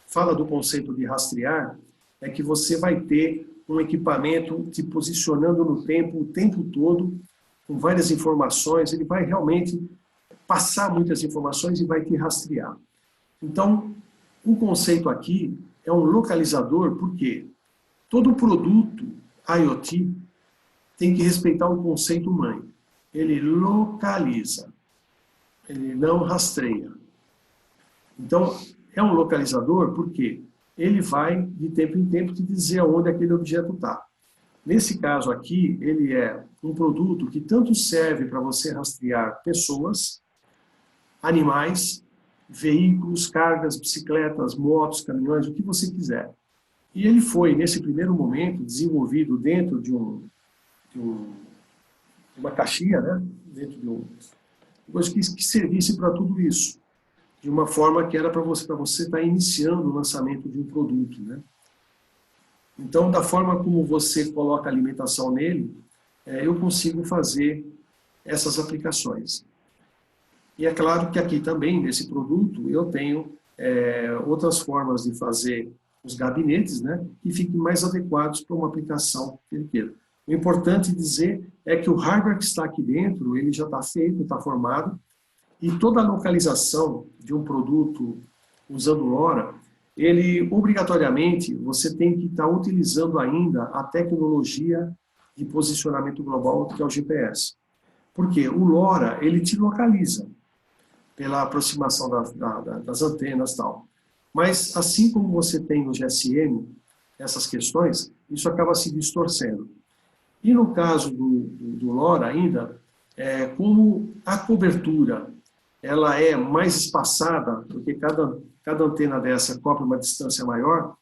fala do conceito de rastrear, é que você vai ter um equipamento te posicionando no tempo, o tempo todo, com várias informações, ele vai realmente passar muitas informações e vai te rastrear. Então, o conceito aqui é um localizador, porque todo produto IoT tem que respeitar o conceito mãe. Ele localiza, ele não rastreia. Então, é um localizador porque ele vai, de tempo em tempo, te dizer onde aquele objeto está. Nesse caso aqui, ele é um produto que tanto serve para você rastrear pessoas, animais, veículos, cargas, bicicletas, motos, caminhões, o que você quiser. E ele foi, nesse primeiro momento, desenvolvido dentro de uma caixinha, né? Dentro de coisa que servisse para tudo isso, de uma forma que era para você estar iniciando o lançamento de um produto, né? Então, da forma como você coloca a alimentação nele, eu consigo fazer essas aplicações. E é claro que aqui também, nesse produto, eu tenho outras formas de fazer os gabinetes, né, que fiquem mais adequados para uma aplicação que ele queira. O importante dizer é que o hardware que está aqui dentro, ele já está feito, está formado, e toda a localização de um produto usando LoRa, ele, obrigatoriamente, você tem que estar utilizando ainda a tecnologia de posicionamento global, que é o GPS. Por quê? O LoRa, ele te localiza pela aproximação das antenas e tal. Mas, assim como você tem no GSM, essas questões, isso acaba se distorcendo. E no caso do LoRa ainda, como a cobertura ela é mais espaçada, porque cada antena dessa cobre uma distância maior,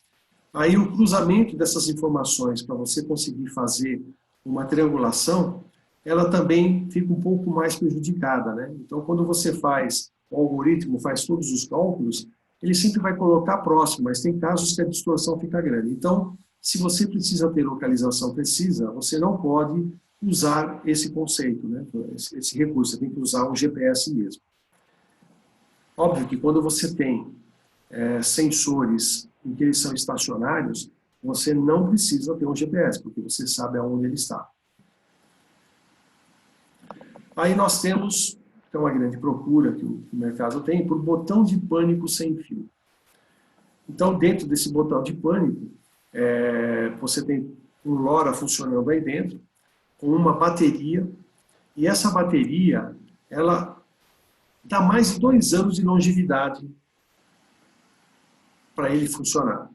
aí o cruzamento dessas informações para você conseguir fazer uma triangulação, ela também fica um pouco mais prejudicada, né? Então, quando você faz o algoritmo, faz todos os cálculos, ele sempre vai colocar próximo, mas tem casos que a distorção fica grande. Então, se você precisa ter localização precisa, você não pode usar esse conceito, né? Esse recurso, você tem que usar o GPS mesmo. Óbvio que quando você tem sensores em que eles são estacionários, você não precisa ter um GPS, porque você sabe aonde ele está. Aí nós temos, que é uma grande procura que o mercado tem, por botão de pânico sem fio. Então, dentro desse botão de pânico, você tem um LoRa funcionando aí dentro, com uma bateria, e essa bateria, ela dá mais de 2 anos de longevidade para ele funcionar.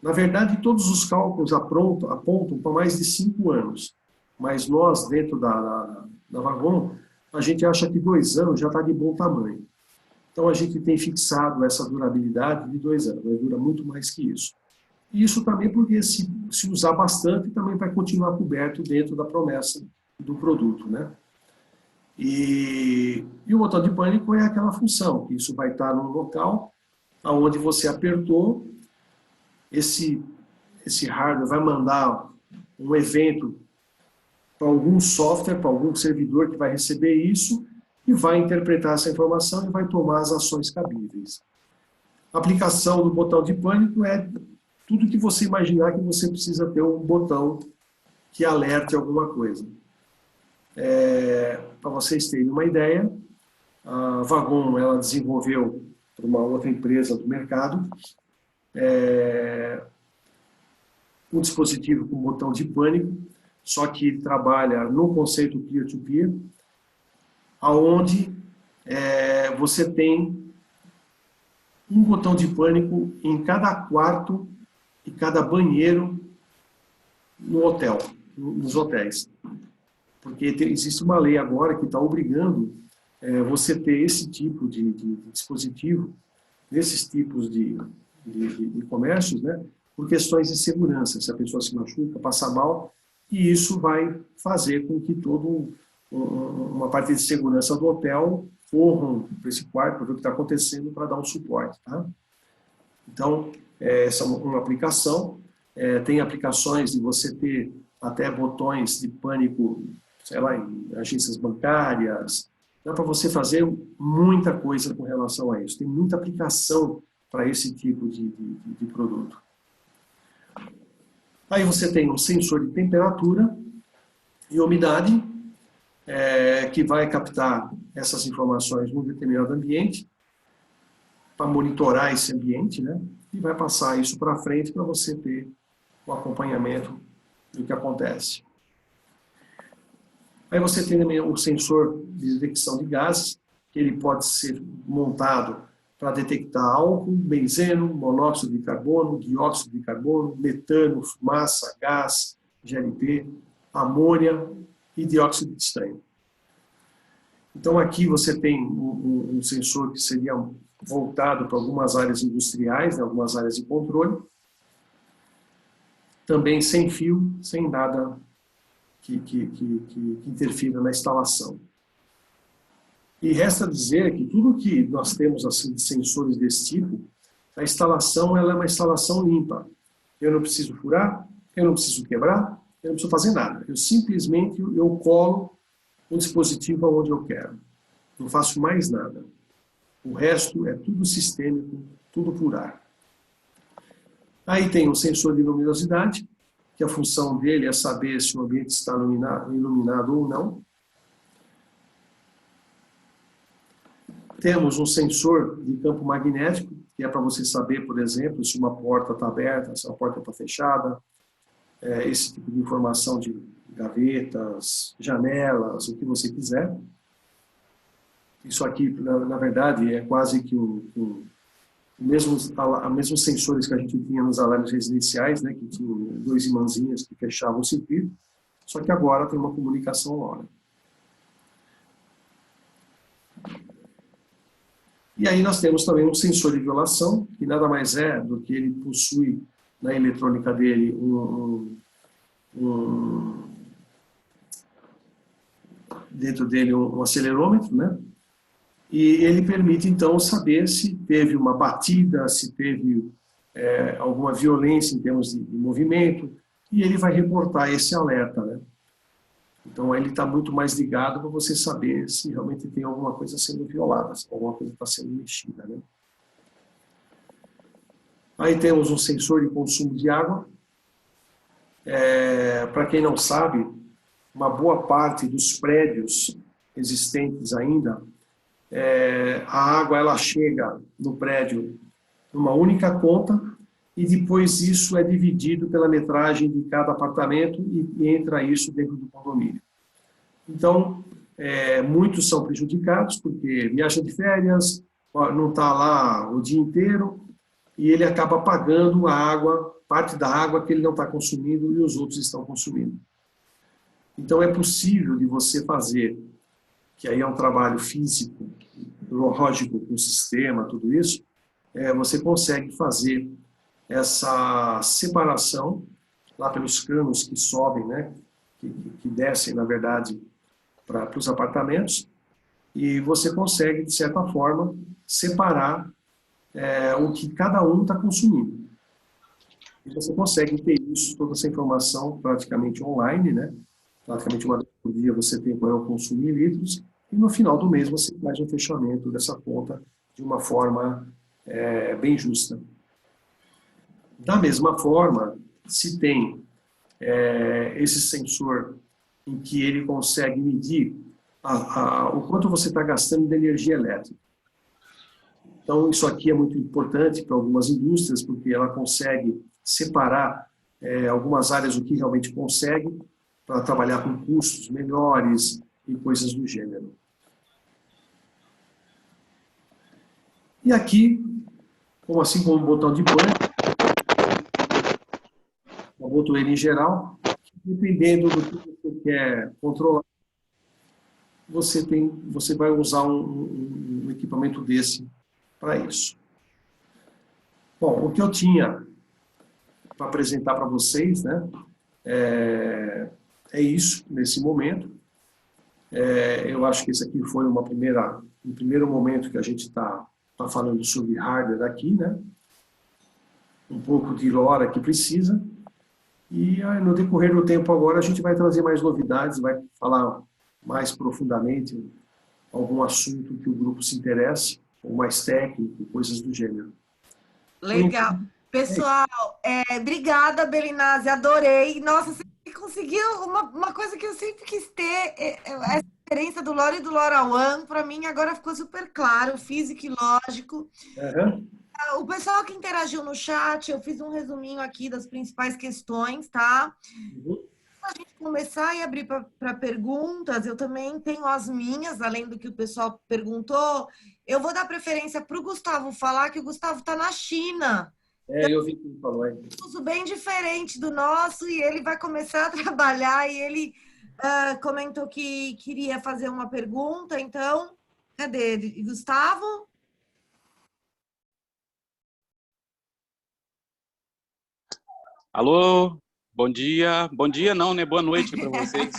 Na verdade, todos os cálculos apontam para mais de 5 anos, mas nós, dentro da Vagon, a gente acha que 2 anos já está de bom tamanho. Então, a gente tem fixado essa durabilidade de 2 anos, mas dura muito mais que isso. E isso também porque, se usar bastante, também vai continuar coberto dentro da promessa do produto, né? E o botão de pânico é aquela função, que isso vai estar num local onde você apertou, esse hardware vai mandar um evento para algum software, para algum servidor que vai receber isso e vai interpretar essa informação e vai tomar as ações cabíveis. A aplicação do botão de pânico é tudo que você imaginar que você precisa ter um botão que alerte alguma coisa. Para vocês terem uma ideia, a Vagon ela desenvolveu para uma outra empresa do mercado um dispositivo com botão de pânico, só que ele trabalha no conceito peer-to-peer, onde você tem um botão de pânico em cada quarto e cada banheiro no hotel, nos hotéis. Porque existe uma lei agora que está obrigando você ter esse tipo de dispositivo, nesses tipos de comércios, né, por questões de segurança. Se a pessoa se machuca, passa mal, e isso vai fazer com que toda uma parte de segurança do hotel corram para esse quarto, para ver o que está acontecendo, para dar um suporte. Tá? Então, essa é uma aplicação. Tem aplicações de você ter até botões de pânico, sei lá, em agências bancárias. Dá para você fazer muita coisa com relação a isso. Tem muita aplicação para esse tipo de produto. Aí você tem um sensor de temperatura e umidade, que vai captar essas informações num determinado ambiente, para monitorar esse ambiente, né? E vai passar isso para frente para você ter o acompanhamento do que acontece. Aí você tem também o sensor de detecção de gases, que ele pode ser montado para detectar álcool, benzeno, monóxido de carbono, dióxido de carbono, metano, fumaça, gás, GLP, amônia e dióxido de estanho. Então, aqui você tem um sensor que seria voltado para algumas áreas industriais, né, algumas áreas de controle, também sem fio, sem nada que interfira na instalação. E resta dizer que tudo que nós temos assim, de sensores desse tipo, a instalação ela é uma instalação limpa. Eu não preciso furar, eu não preciso quebrar, eu não preciso fazer nada. Eu simplesmente colo o dispositivo aonde eu quero. Não faço mais nada. O resto é tudo sistêmico, tudo por ar. Aí tem um sensor de luminosidade, que a função dele é saber se o ambiente está iluminado ou não. Temos um sensor de campo magnético, que é para você saber, por exemplo, se uma porta está aberta, se a porta está fechada, esse tipo de informação de gavetas, janelas, o que você quiser. Isso aqui, na verdade, é quase que os mesmos sensores que a gente tinha nos alarmes residenciais, né, que tinham 2 imãzinhas que fechavam o circuito, só que agora tem uma comunicação LoRa. E aí nós temos também um sensor de violação, que nada mais é do que ele possui na eletrônica dele dentro dele um acelerômetro, né? E ele permite, então, saber se teve uma batida, se teve alguma violência em termos de movimento, e ele vai reportar esse alerta, né? Então, ele está muito mais ligado para você saber se realmente tem alguma coisa sendo violada, se alguma coisa está sendo mexida, né? Aí temos um sensor de consumo de água. Para quem não sabe, uma boa parte dos prédios existentes ainda, a água ela chega no prédio numa única conta e depois isso é dividido pela metragem de cada apartamento e entra isso dentro do condomínio. Então, muitos são prejudicados porque viaja de férias, não está lá o dia inteiro e ele acaba pagando a água, parte da água que ele não está consumindo e os outros estão consumindo. Então, é possível de você fazer, que aí é um trabalho físico, lógico, com o sistema, tudo isso, você consegue fazer essa separação lá pelos canos que sobem, né, que descem, na verdade, para os apartamentos, e você consegue, de certa forma, separar o que cada um está consumindo. E você consegue ter isso, toda essa informação praticamente online, né? Praticamente uma vez por dia você tem qual é o consumo em litros, e no final do mês você faz um fechamento dessa conta de uma forma bem justa. Da mesma forma, se tem esse sensor em que ele consegue medir o quanto você está gastando de energia elétrica. Então, isso aqui é muito importante para algumas indústrias, porque ela consegue separar algumas áreas o que realmente consegue para trabalhar com custos melhores e coisas do gênero. E aqui, assim como um botão de pane, uma botoeira em geral, dependendo do que você quer controlar, você vai usar um equipamento desse para isso. Bom, o que eu tinha para apresentar para vocês, né, é isso, nesse momento. Eu acho que esse aqui foi um primeiro momento que a gente está falando sobre hardware aqui, né? Um pouco de LoRa que precisa. E no decorrer do tempo agora a gente vai trazer mais novidades, vai falar mais profundamente algum assunto que o grupo se interesse, ou mais técnico, coisas do gênero.
Legal. Pessoal, obrigada, Belinazzi, adorei. Nossa, você conseguiu uma coisa que eu sempre quis ter, essa diferença do LoRa e do LoRaWAN, para mim agora ficou super claro, físico e lógico.
Uhum.
O pessoal que interagiu no chat, eu fiz um resuminho aqui das principais questões, tá?
Uhum.
Para a gente começar e abrir para perguntas, eu também tenho as minhas, além do que o pessoal perguntou. Eu vou dar preferência para o Gustavo falar, que o Gustavo está na China.
Eu vi que ele falou.
Uso bem diferente do nosso e ele vai começar a trabalhar e ele comentou que queria fazer uma pergunta, então, cadê ele? Gustavo?
Alô, bom dia. Bom dia não, né? Boa noite para vocês.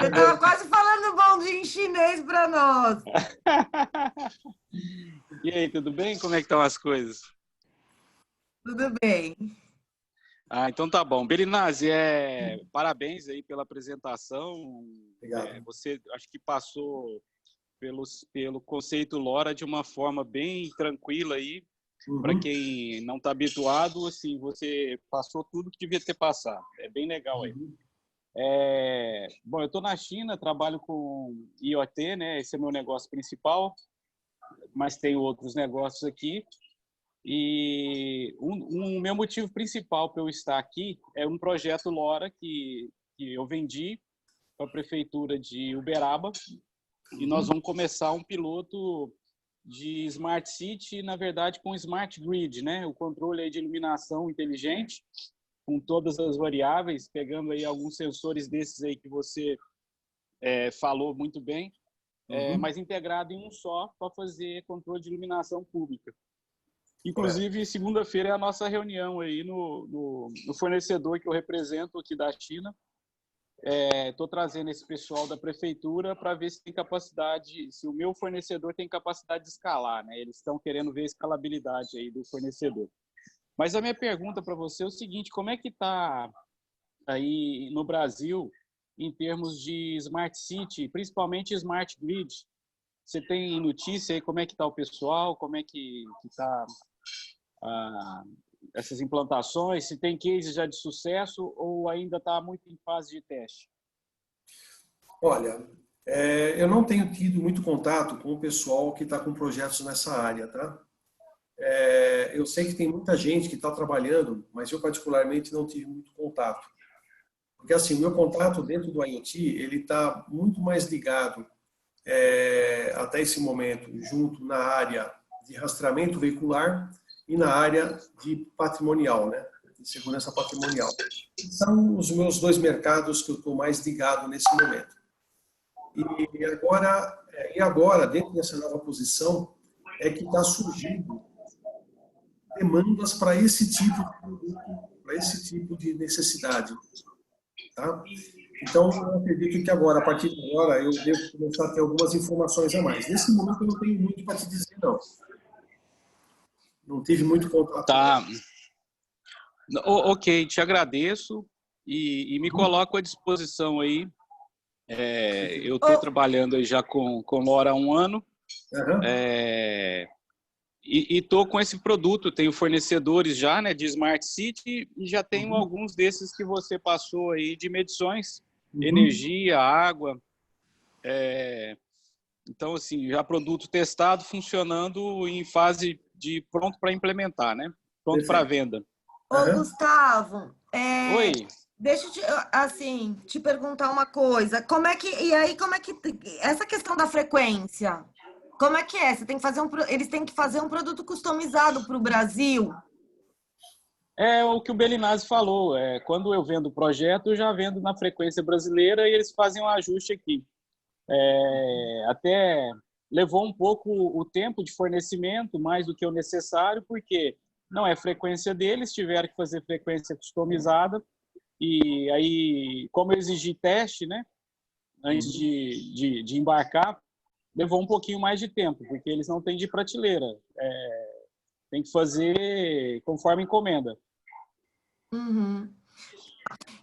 Eu estava quase falando bom dia em chinês para nós.
E aí, tudo bem? Como é que estão as coisas?
Tudo bem.
Então tá bom. Belinazzi, parabéns aí pela apresentação.
Obrigado.
Você acho que passou pelo conceito LoRa de uma forma bem tranquila aí. Para quem não está habituado, assim, você passou tudo que devia ter passado. É bem legal aí. Bom, eu estou na China, trabalho com IoT, né? Esse é meu negócio principal, mas tenho outros negócios aqui. E o meu motivo principal para eu estar aqui é um projeto LoRa que eu vendi para a prefeitura de Uberaba e nós vamos começar um piloto de Smart City, na verdade, com Smart Grid, né? O controle aí de iluminação inteligente, com todas as variáveis, pegando aí alguns sensores desses aí que você falou muito bem, mas integrado em um só para fazer controle de iluminação pública. Inclusive, segunda-feira é a nossa reunião aí no fornecedor que eu represento aqui da China. Estou trazendo esse pessoal da prefeitura para ver se tem capacidade, se o meu fornecedor tem capacidade de escalar, né? Eles estão querendo ver a escalabilidade aí do fornecedor. Mas a minha pergunta para você é o seguinte: como é que está aí no Brasil em termos de Smart City, principalmente Smart Grid? Você tem notícia aí como é que está o pessoal, como é que está essas implantações, se tem case já de sucesso ou ainda está muito em fase de teste?
Olha, eu não tenho tido muito contato com o pessoal que está com projetos nessa área, tá? Eu sei que tem muita gente que está trabalhando, mas eu particularmente não tive muito contato. Porque assim, o meu contato dentro do IoT, ele está muito mais ligado até esse momento, junto na área de rastreamento veicular e na área de patrimonial, né? De segurança patrimonial. São os meus dois mercados que eu estou mais ligado nesse momento. E agora, dentro dessa nova posição, é que está surgindo demandas para esse tipo de produto, para esse tipo de necessidade. Tá? Então, eu acredito que agora, a partir de agora, eu devo começar a ter algumas informações a mais. Nesse momento, eu não tenho muito para te dizer, não. Não tive muito contato.
Tá. Ok, te agradeço e me coloco à disposição aí. Eu estou trabalhando aí já com LoRa há 1 ano. E estou com esse produto, tenho fornecedores já, né, de Smart City e já tenho alguns desses que você passou aí de medições, energia, água. Então, assim, já produto testado, funcionando em fase de pronto para implementar, né? Pronto para venda.
Ô, Gustavo,
Oi.
deixa eu te perguntar uma coisa. Como é que essa questão da frequência? Como é que é? Você tem que fazer eles têm que fazer um produto customizado para o Brasil?
É o que o Belinazzi falou. Quando eu vendo o projeto, eu já vendo na frequência brasileira e eles fazem um ajuste aqui. Até levou um pouco o tempo de fornecimento, mais do que o necessário, porque não é frequência deles, tiveram que fazer frequência customizada. E aí, como eu exigi teste, né, antes de embarcar, levou um pouquinho mais de tempo, porque eles não têm de prateleira. Tem que fazer conforme encomenda.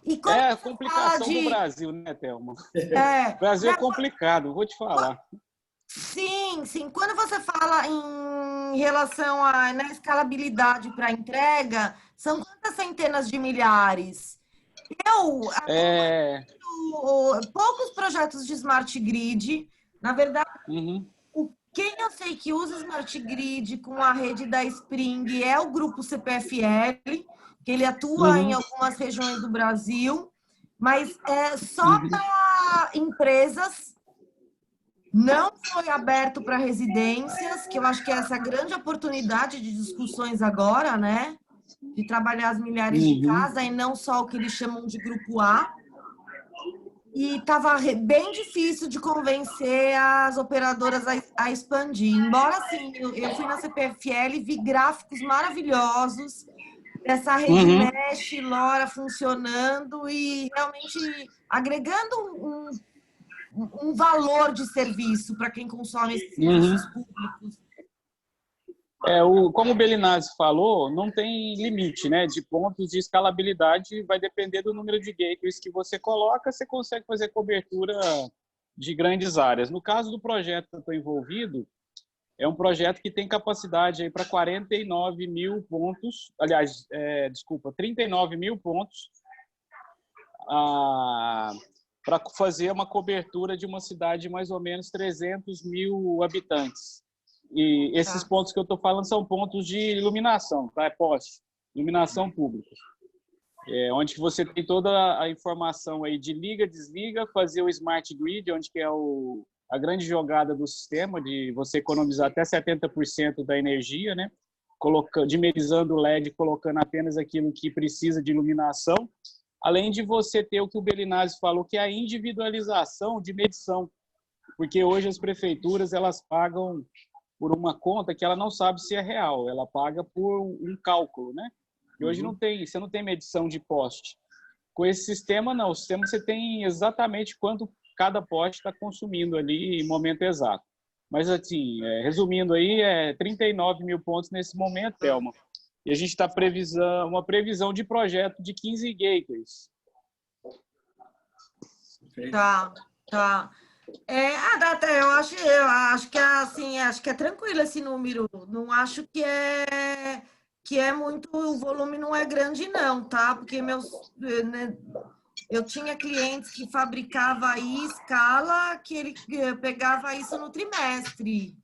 E
a complicação do Brasil, né, Thelma? O Brasil é complicado, vou te falar.
Sim, sim. Quando você fala em relação à escalabilidade para entrega, são quantas centenas de milhares? Poucos projetos de Smart Grid. Na verdade, quem eu sei que usa Smart Grid com a rede da Spring é o grupo CPFL, que ele atua em algumas regiões do Brasil, mas é só para empresas Não foi aberto para residências, que eu acho que é essa grande oportunidade de discussões agora, né? De trabalhar as milhares de
Uhum,
casa e não só o que eles chamam de grupo A. E estava bem difícil de convencer as operadoras a expandir. Embora, assim, eu fui na CPFL e vi gráficos maravilhosos dessa rede
uhum,
mesh, LoRa funcionando e realmente agregando um valor de serviço para quem consome esses
uhum.
serviços públicos.
Como o Belinazzi falou, não tem limite, né, de pontos de escalabilidade, vai depender do número de gateways que você coloca, você consegue fazer cobertura de grandes áreas. No caso do projeto que eu estou envolvido, é um projeto que tem capacidade para 49 mil pontos, aliás, 39 mil pontos, para fazer uma cobertura de uma cidade de mais ou menos 300 mil habitantes. E esses
Tá.
pontos que eu estou falando são pontos de iluminação, tá? É poste, iluminação pública. Onde você tem toda a informação aí de liga, desliga, fazer o smart grid, onde que é a grande jogada do sistema, de você economizar até 70% da energia, né? Dimerizando o LED, colocando apenas aquilo que precisa de iluminação, além de você ter o que o Belinazzi falou, que é a individualização de medição, porque hoje as prefeituras elas pagam por uma conta que ela não sabe se é real, ela paga por um cálculo, né? E hoje você não tem medição de poste. Com esse sistema, não. O sistema você tem exatamente quanto cada poste está consumindo ali em momento exato. Mas, assim, resumindo aí, 39 mil pontos nesse momento, Thelma. E a gente está uma previsão de projeto de 15 gateways.
Tá, tá. Data, eu acho que é assim, acho que é tranquilo esse número. Não acho que é muito, o volume não é grande não, tá? Porque né, eu tinha clientes que fabricava aí escala que ele pegava isso no trimestre.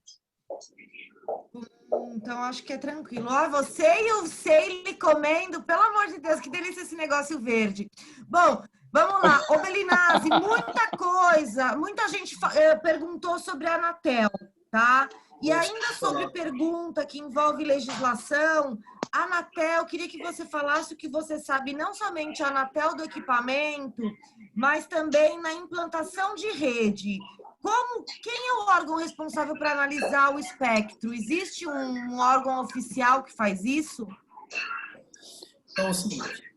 Então acho que é tranquilo. Ó, você e o Seile comendo, pelo amor de Deus, que delícia esse negócio verde. Bom, vamos lá. Ô, Belinazzi, muita coisa, muita gente perguntou sobre a Anatel, tá? E ainda sobre pergunta que envolve legislação, a Anatel, queria que você falasse o que você sabe, não somente a Anatel do equipamento, mas também na implantação de rede. Quem é o órgão responsável para analisar o espectro? Existe um órgão oficial que faz isso?
Então, é o seguinte,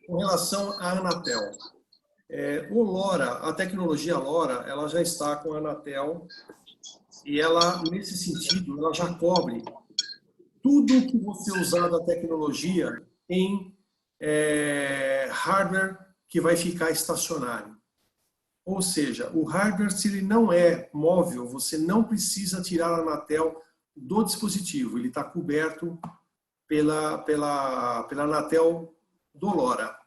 com relação à Anatel, o LoRa, a tecnologia LoRa, ela já está com a Anatel e ela, nesse sentido, ela já cobre tudo que você usar da tecnologia em hardware que vai ficar estacionário. Ou seja, o hardware, se ele não é móvel, você não precisa tirar a Anatel do dispositivo. Ele está coberto pela Anatel do LoRa.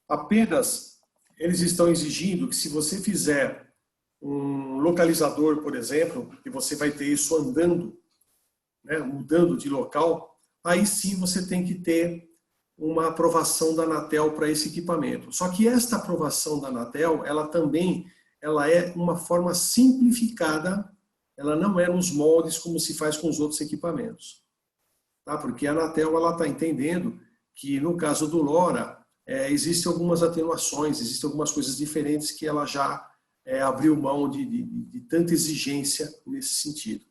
Apenas eles estão exigindo que se você fizer um localizador, por exemplo, que você vai ter isso andando, né, mudando de local, aí sim você tem que ter uma aprovação da Anatel para esse equipamento. Só que esta aprovação da Anatel, ela é uma forma simplificada, ela não é nos moldes como se faz com os outros equipamentos. Tá? Porque a Anatel está entendendo que, no caso do LoRa, existem algumas atenuações, existem algumas coisas diferentes que ela já abriu mão de tanta exigência nesse sentido.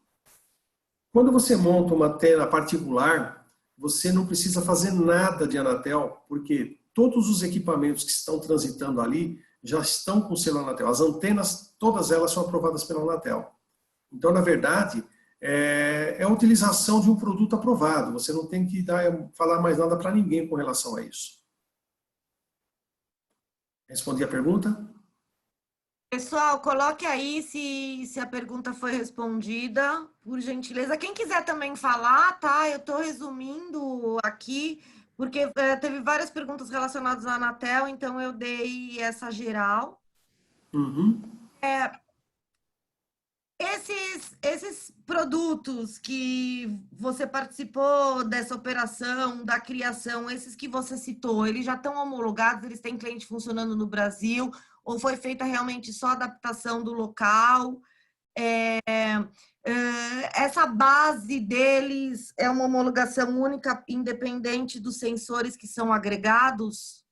Quando você monta uma antena particular, você não precisa fazer nada de Anatel, porque todos os equipamentos que estão transitando ali já estão com selo Anatel. As antenas, todas elas são aprovadas pela Anatel. Então, na verdade, é a utilização de um produto aprovado. Você não tem que falar mais nada para ninguém com relação a isso. Respondi a pergunta?
Pessoal, coloque aí se a pergunta foi respondida, por gentileza. Quem quiser também falar, tá? Eu estou resumindo aqui, porque teve várias perguntas relacionadas à Anatel, então eu dei essa geral.
Uhum.
Esses produtos que você participou dessa operação, da criação, esses que você citou, eles já estão homologados, eles têm cliente funcionando no Brasil, ou foi feita realmente só adaptação do local? essa base deles é uma homologação única, independente dos sensores que são agregados?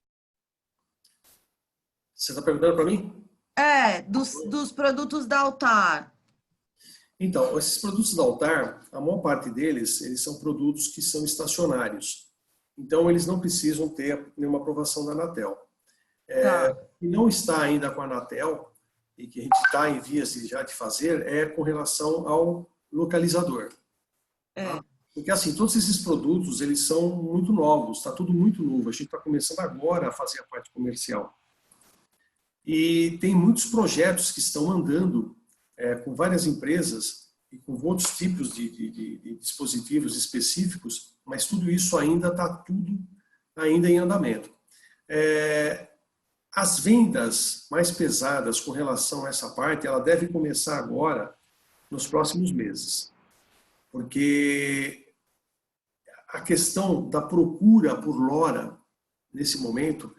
Você está perguntando para mim?
Dos produtos da Altar.
Então, esses produtos da Altar, a maior parte deles, eles são produtos que são estacionários. Então, eles não precisam ter nenhuma aprovação da Anatel. E não está ainda com a Anatel, e que a gente está em vias já de fazer, é com relação ao localizador. Tá? Porque, assim, todos esses produtos, eles são muito novos, está tudo muito novo. A gente está começando agora a fazer a parte comercial. E tem muitos projetos que estão andando com várias empresas e com outros tipos de dispositivos específicos, mas tudo isso ainda está ainda em andamento. As vendas mais pesadas com relação a essa parte, ela deve começar agora, nos próximos meses. Porque a questão da procura por LoRa, nesse momento,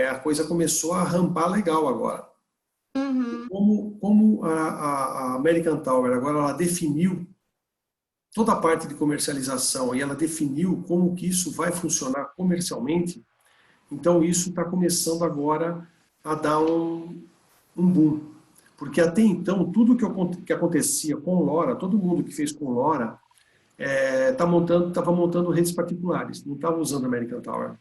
a coisa começou a rampar legal agora. Como a American Tower agora ela definiu toda a parte de comercialização e ela definiu como que isso vai funcionar comercialmente, então isso está começando agora a dar um boom. Porque até então, tudo que acontecia com LoRa, todo mundo que fez com LoRa, estava montando redes particulares, não estava usando American Tower.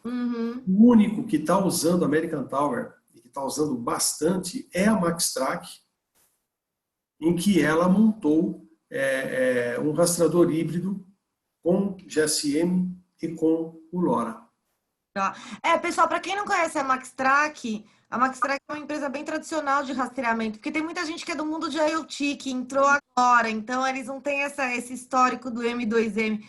O único que está usando American Tower, e que está usando bastante, é a Maxtrack, em que ela montou um rastreador híbrido com GSM e com o LoRa.
Pessoal, para quem não conhece a Maxtrack é uma empresa bem tradicional de rastreamento, porque tem muita gente que é do mundo de IoT, que entrou agora, então eles não têm esse histórico do M2M.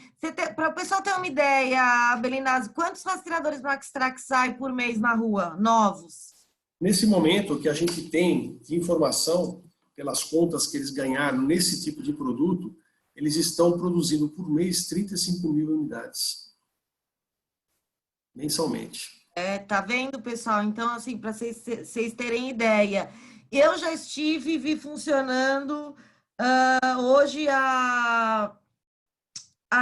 Para o pessoal ter uma ideia, Belinazzi, quantos rastreadores Maxtrack saem por mês na rua, novos?
Nesse momento, o que a gente tem de informação, pelas contas que eles ganharam nesse tipo de produto, eles estão produzindo por mês 35 mil unidades. Mensalmente.
Tá vendo, pessoal? Então, assim, para vocês terem ideia, eu já estive e vi funcionando. Hoje a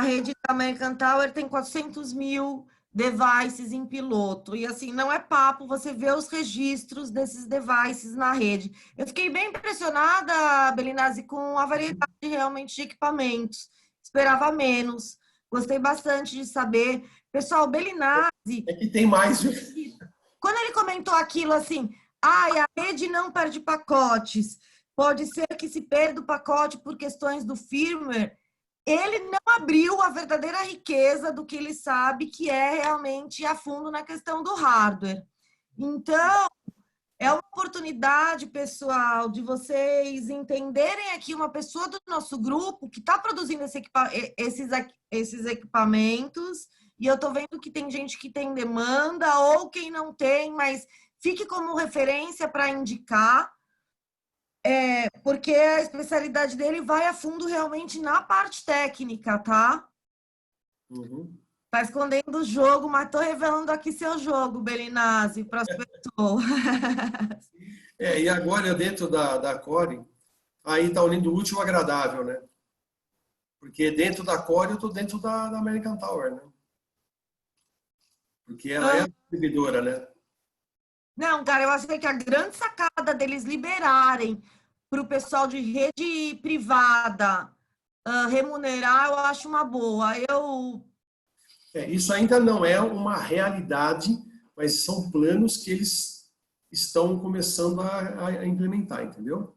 rede da American Tower tem 400 mil devices em piloto. E assim, não é papo, você vê os registros desses devices na rede. Eu fiquei bem impressionada, Belinazzi, com a variedade realmente de equipamentos. Esperava menos. Gostei bastante de saber. Pessoal, Belinazzi...
É que tem mais, viu?
Quando ele comentou aquilo assim, a rede não perde pacotes, pode ser que se perda o pacote por questões do firmware, ele não abriu a verdadeira riqueza do que ele sabe que é realmente a fundo na questão do hardware. Então, é uma oportunidade, pessoal, de vocês entenderem aqui uma pessoa do nosso grupo que está produzindo esses equipamentos, e eu estou vendo que tem gente que tem demanda, ou quem não tem, mas fique como referência para indicar, porque a especialidade dele vai a fundo realmente na parte técnica, tá? Tá escondendo o jogo, mas estou revelando aqui seu jogo, Belinazzi, para as pessoas.
E agora dentro da Core, aí está unindo o útil ao agradável, né? Porque dentro da Core eu estou dentro da American Tower, né? Porque ela é a distribuidora, né?
Não, cara, eu achei que a grande sacada deles liberarem para o pessoal de rede privada remunerar, eu acho uma boa.
Isso ainda não é uma realidade, mas são planos que eles estão começando a implementar, entendeu?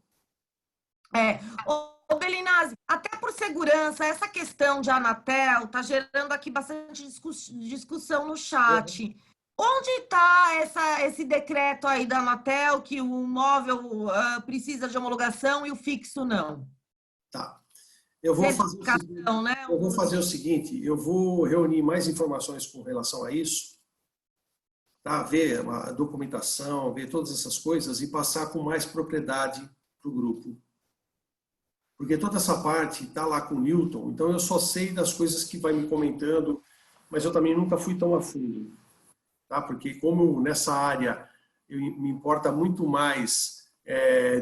Ô, Belinazzi, até por segurança, essa questão de Anatel está gerando aqui bastante discussão no chat. Onde está esse decreto aí da Anatel que o móvel precisa de homologação e o fixo não?
Tá. Eu vou fazer o seguinte, eu vou reunir mais informações com relação a isso, tá? Ver a documentação, ver todas essas coisas e passar com mais propriedade para o grupo. Porque toda essa parte está lá com o Newton, então eu só sei das coisas que vai me comentando, mas eu também nunca fui tão a fundo. Tá? Porque como nessa área me importa muito mais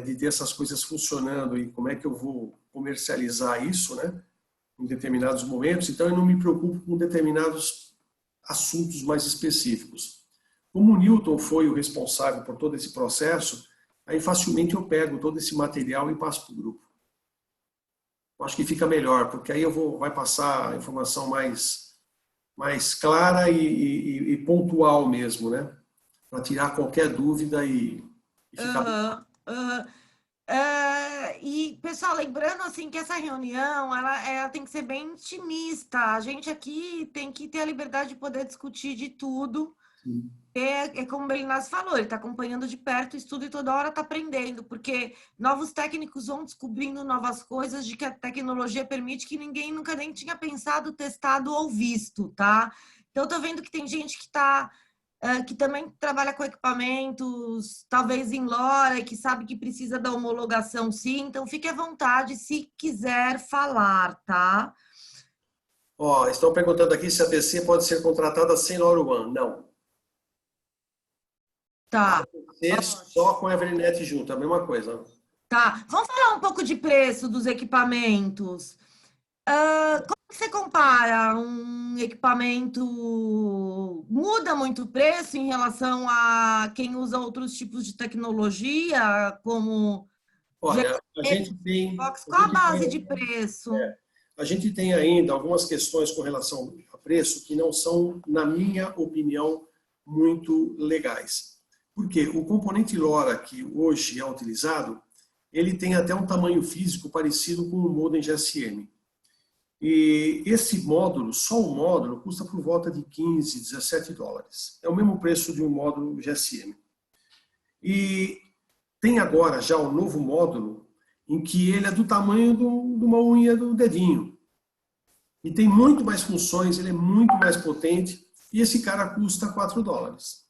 de ter essas coisas funcionando e como é que eu vou comercializar isso, né, em determinados momentos. Então, eu não me preocupo com determinados assuntos mais específicos. Como o Newton foi o responsável por todo esse processo, aí facilmente eu pego todo esse material e passo para o grupo. Eu acho que fica melhor, porque aí vai passar a informação mais clara e pontual mesmo, né? Para tirar qualquer dúvida e ficar...
E, pessoal, lembrando assim que essa reunião ela tem que ser bem intimista. A gente aqui tem que ter a liberdade de poder discutir de tudo. É como o Belinazzi falou, ele está acompanhando de perto o estudo e toda hora está aprendendo, porque novos técnicos vão descobrindo novas coisas de que a tecnologia permite que ninguém nunca nem tinha pensado, testado ou visto, tá? Então, estou vendo que tem gente que também trabalha com equipamentos, talvez em LoRa, e que sabe que precisa da homologação, sim. Então, fique à vontade se quiser falar, tá?
Ó, estão perguntando aqui se a TC pode ser contratada sem LoRaWAN. Não.
Tá.
Ser só com a Evernet junto, é a mesma coisa.
Tá. Vamos falar um pouco de preço dos equipamentos. Como que você compara um equipamento? Muda muito o preço em relação a quem usa outros tipos de tecnologia, como
Olha, a gente tem...
Qual a base de preço?
A gente tem ainda algumas questões com relação a preço que não são, na minha opinião, muito legais. Por quê? O componente LoRa que hoje é utilizado, ele tem até um tamanho físico parecido com o modem GSM. E esse módulo, só o módulo, custa por volta de 15, 17 dólares. É o mesmo preço de um módulo GSM. E tem agora já um novo módulo em que ele é do tamanho de uma unha do dedinho. E tem muito mais funções, ele é muito mais potente, e esse cara custa 4 dólares.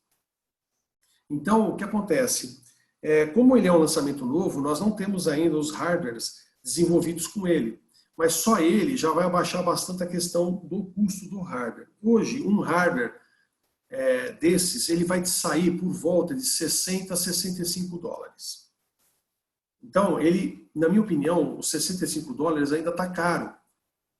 Então, o que acontece? Como ele é um lançamento novo, nós não temos ainda os hardwares desenvolvidos com ele. Mas só ele já vai abaixar bastante a questão do custo do hardware. Hoje, um hardware desses, ele vai te sair por volta de 60 a 65 dólares. Então, ele, na minha opinião, os 65 dólares ainda está caro,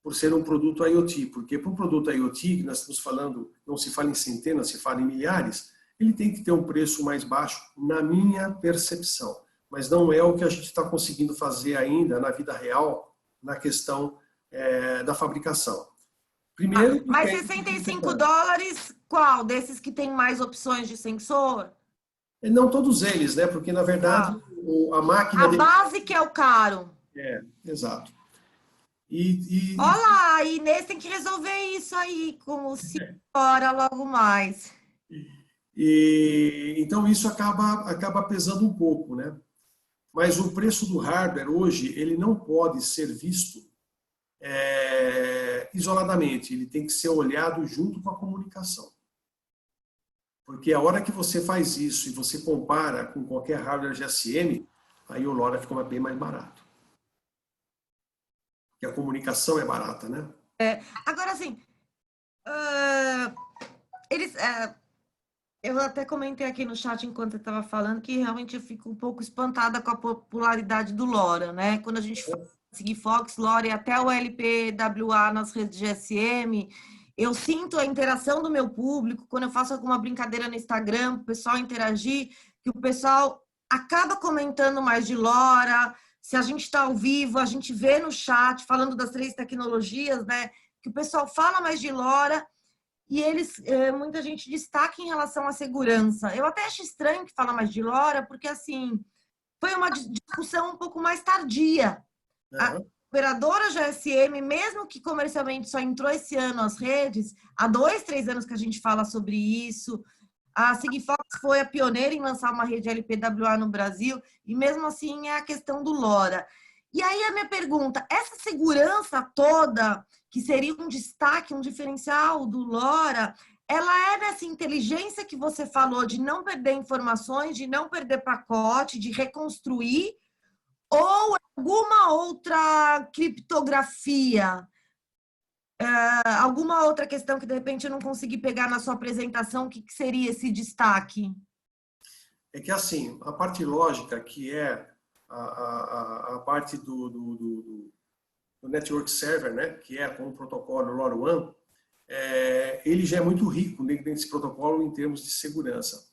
por ser um produto IoT. Porque para um produto IoT, que nós estamos falando, não se fala em centenas, se fala em milhares, ele tem que ter um preço mais baixo, na minha percepção. Mas não é o que a gente está conseguindo fazer ainda na vida real, na questão da fabricação. Primeiro,
mas 65 dólares, qual? Desses que tem mais opções de sensor?
Não todos eles, né? Porque, na verdade, a máquina...
A base que é o caro.
Exato.
Olha lá, a Inês tem que resolver isso aí com o Cora logo mais.
Então, isso acaba pesando um pouco, né? Mas o preço do hardware hoje, ele não pode ser visto isoladamente, ele tem que ser olhado junto com a comunicação. Porque a hora que você faz isso e você compara com qualquer hardware GSM, aí o LoRa fica bem mais barato. Porque a comunicação é barata, né?
Agora, assim, eu até comentei aqui no chat enquanto eu estava falando que realmente eu fico um pouco espantada com a popularidade do LoRa, né? Quando a gente fala Sigfox, LoRa e até o LPWA nas redes GSM, eu sinto a interação do meu público, quando eu faço alguma brincadeira no Instagram, o pessoal interagir, que o pessoal acaba comentando mais de LoRa. Se a gente está ao vivo, a gente vê no chat, falando das 3 tecnologias, né? Que o pessoal fala mais de LoRa e muita gente destaca em relação à segurança. Eu até acho estranho que fala mais de LoRa, porque, assim, foi uma discussão um pouco mais tardia. A operadora GSM, mesmo que comercialmente só entrou esse ano às redes, há 2, 3 anos que a gente fala sobre isso. A Sigfox foi a pioneira em lançar uma rede LPWA no Brasil, e mesmo assim é a questão do LoRa. E aí a minha pergunta, essa segurança toda, que seria um destaque, um diferencial do LoRa, ela é nessa inteligência que você falou, de não perder informações, de não perder pacote, de reconstruir, ou alguma outra criptografia? Alguma outra questão que, de repente, eu não consegui pegar na sua apresentação, o que seria esse destaque?
É que, assim, a parte lógica, que é a parte do Network Server, né, que é com o protocolo LoRaWAN, ele já é muito rico dentro desse protocolo em termos de segurança.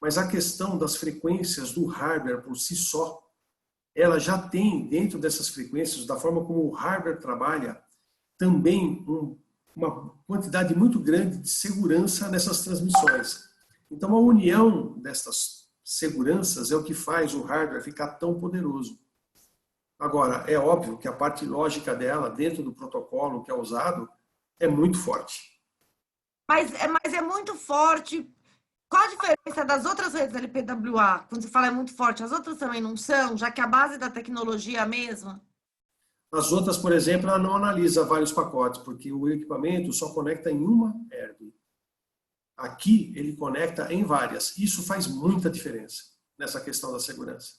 Mas a questão das frequências do hardware por si só, ela já tem, dentro dessas frequências, da forma como o hardware trabalha, também uma quantidade muito grande de segurança nessas transmissões. Então, a união dessas seguranças é o que faz o hardware ficar tão poderoso. Agora, é óbvio que a parte lógica dela, dentro do protocolo que é usado, é muito forte.
Mas é muito forte. Qual a diferença das outras redes LPWA? Quando você fala é muito forte, as outras também não são, já que a base da tecnologia é a mesma?
As outras, por exemplo, ela não analisa vários pacotes, porque o equipamento só conecta em uma herb. Aqui, ele conecta em várias. Isso faz muita diferença nessa questão da segurança.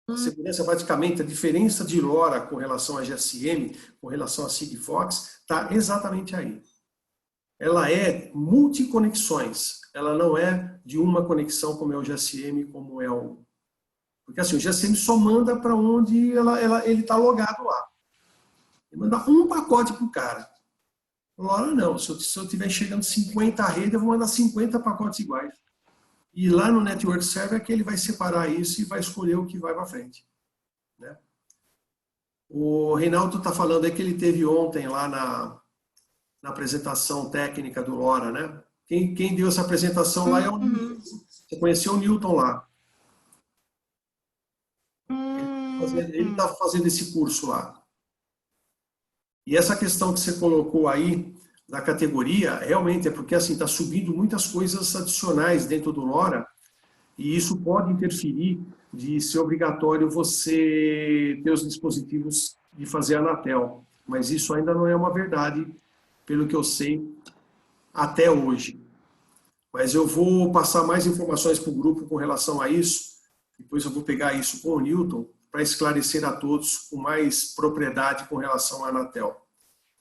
A segurança, praticamente, a diferença de LoRa com relação a GSM, com relação a Sigfox, está exatamente aí. Ela é multiconexões, ela não é de uma conexão como é o GSM, como é o... Porque assim, o GSM só manda para onde ele está logado lá. Ele manda um pacote para o cara. O LoRa não, se eu estiver chegando 50 redes, eu vou mandar 50 pacotes iguais. E lá no Network Server é que ele vai separar isso e vai escolher o que vai para frente. Né? O Reinaldo está falando aí que ele teve ontem lá na apresentação técnica do LoRa, né? Quem deu essa apresentação lá é o Newton. Você conheceu o Newton lá. Ele está fazendo esse curso lá. E essa questão que você colocou aí da categoria, realmente é porque assim está subindo muitas coisas adicionais dentro do LoRa e isso pode interferir de ser obrigatório você ter os dispositivos de fazer Anatel. Mas isso ainda não é uma verdade, pelo que eu sei, até hoje. Mas eu vou passar mais informações para o grupo com relação a isso. Depois eu vou pegar isso com o Newton para esclarecer a todos com mais propriedade com relação à Anatel.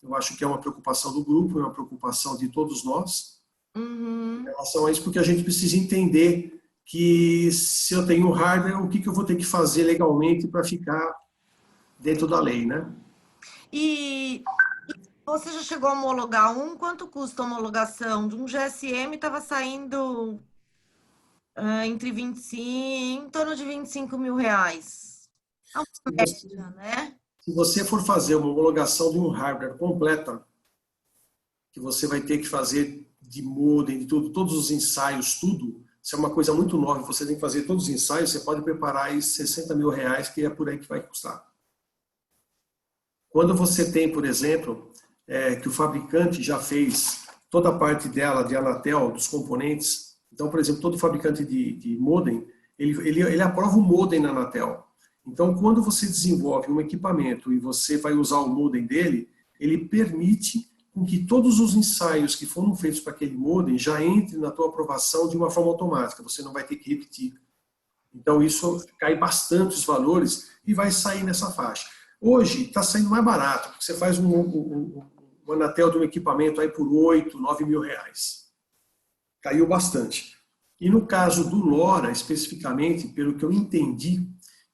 Eu acho que é uma preocupação do grupo, é uma preocupação de todos nós em relação a isso, porque a gente precisa entender que se eu tenho hardware, o que eu vou ter que fazer legalmente para ficar dentro da lei, né?
E você já chegou a homologar um? Quanto custa a homologação? De um GSM estava saindo entre 25, em torno de 25 mil reais. É uma média, né?
Se você for fazer uma homologação de um hardware completa, que você vai ter que fazer de modem, de tudo, todos os ensaios, tudo, se é uma coisa muito nova, você tem que fazer todos os ensaios, você pode preparar aí 60 mil reais, que é por aí que vai custar. Quando você tem, por exemplo, que o fabricante já fez toda a parte dela, de Anatel, dos componentes, então, por exemplo, todo fabricante de modem, ele aprova o modem na Anatel. Então, quando você desenvolve um equipamento e você vai usar o modem dele, ele permite com que todos os ensaios que foram feitos para aquele modem já entrem na tua aprovação de uma forma automática, você não vai ter que repetir. Então, isso cai bastante os valores e vai sair nessa faixa. Hoje, está saindo mais barato, porque você faz um Anatel de um equipamento aí por 8, 9 mil reais. Caiu bastante. E no caso do LoRa, especificamente, pelo que eu entendi,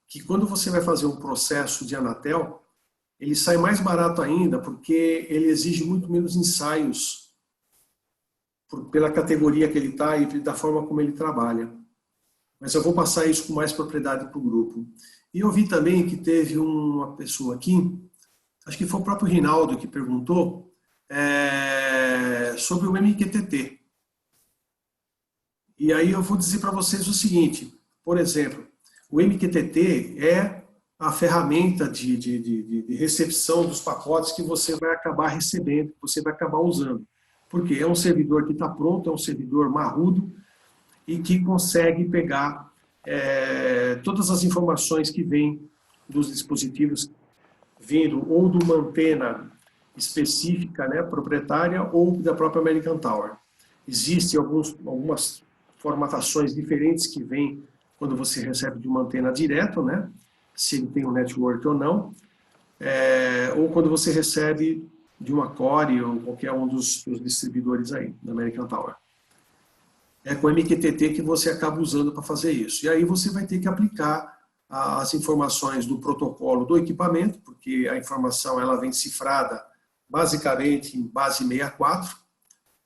que quando você vai fazer um processo de Anatel, ele sai mais barato ainda, porque ele exige muito menos ensaios pela categoria que ele está e da forma como ele trabalha. Mas eu vou passar isso com mais propriedade para o grupo. E eu vi também que teve uma pessoa aqui, acho que foi o próprio Rinaldo que perguntou, sobre o MQTT. E aí eu vou dizer para vocês o seguinte, por exemplo, o MQTT é a ferramenta de recepção dos pacotes que você vai acabar recebendo, que você vai acabar usando. Porque é um servidor que está pronto, é um servidor marrudo e que consegue pegar todas as informações que vêm dos dispositivos vindo ou de uma antena específica, né, proprietária, ou da própria American Tower. Existem algumas formatações diferentes que vêm quando você recebe de uma antena direto, né? Se ele tem um network ou não, ou quando você recebe de uma Core ou qualquer um dos distribuidores aí, da American Tower. É com o MQTT que você acaba usando para fazer isso. E aí você vai ter que aplicar as informações do protocolo do equipamento, porque a informação ela vem cifrada basicamente em base 64,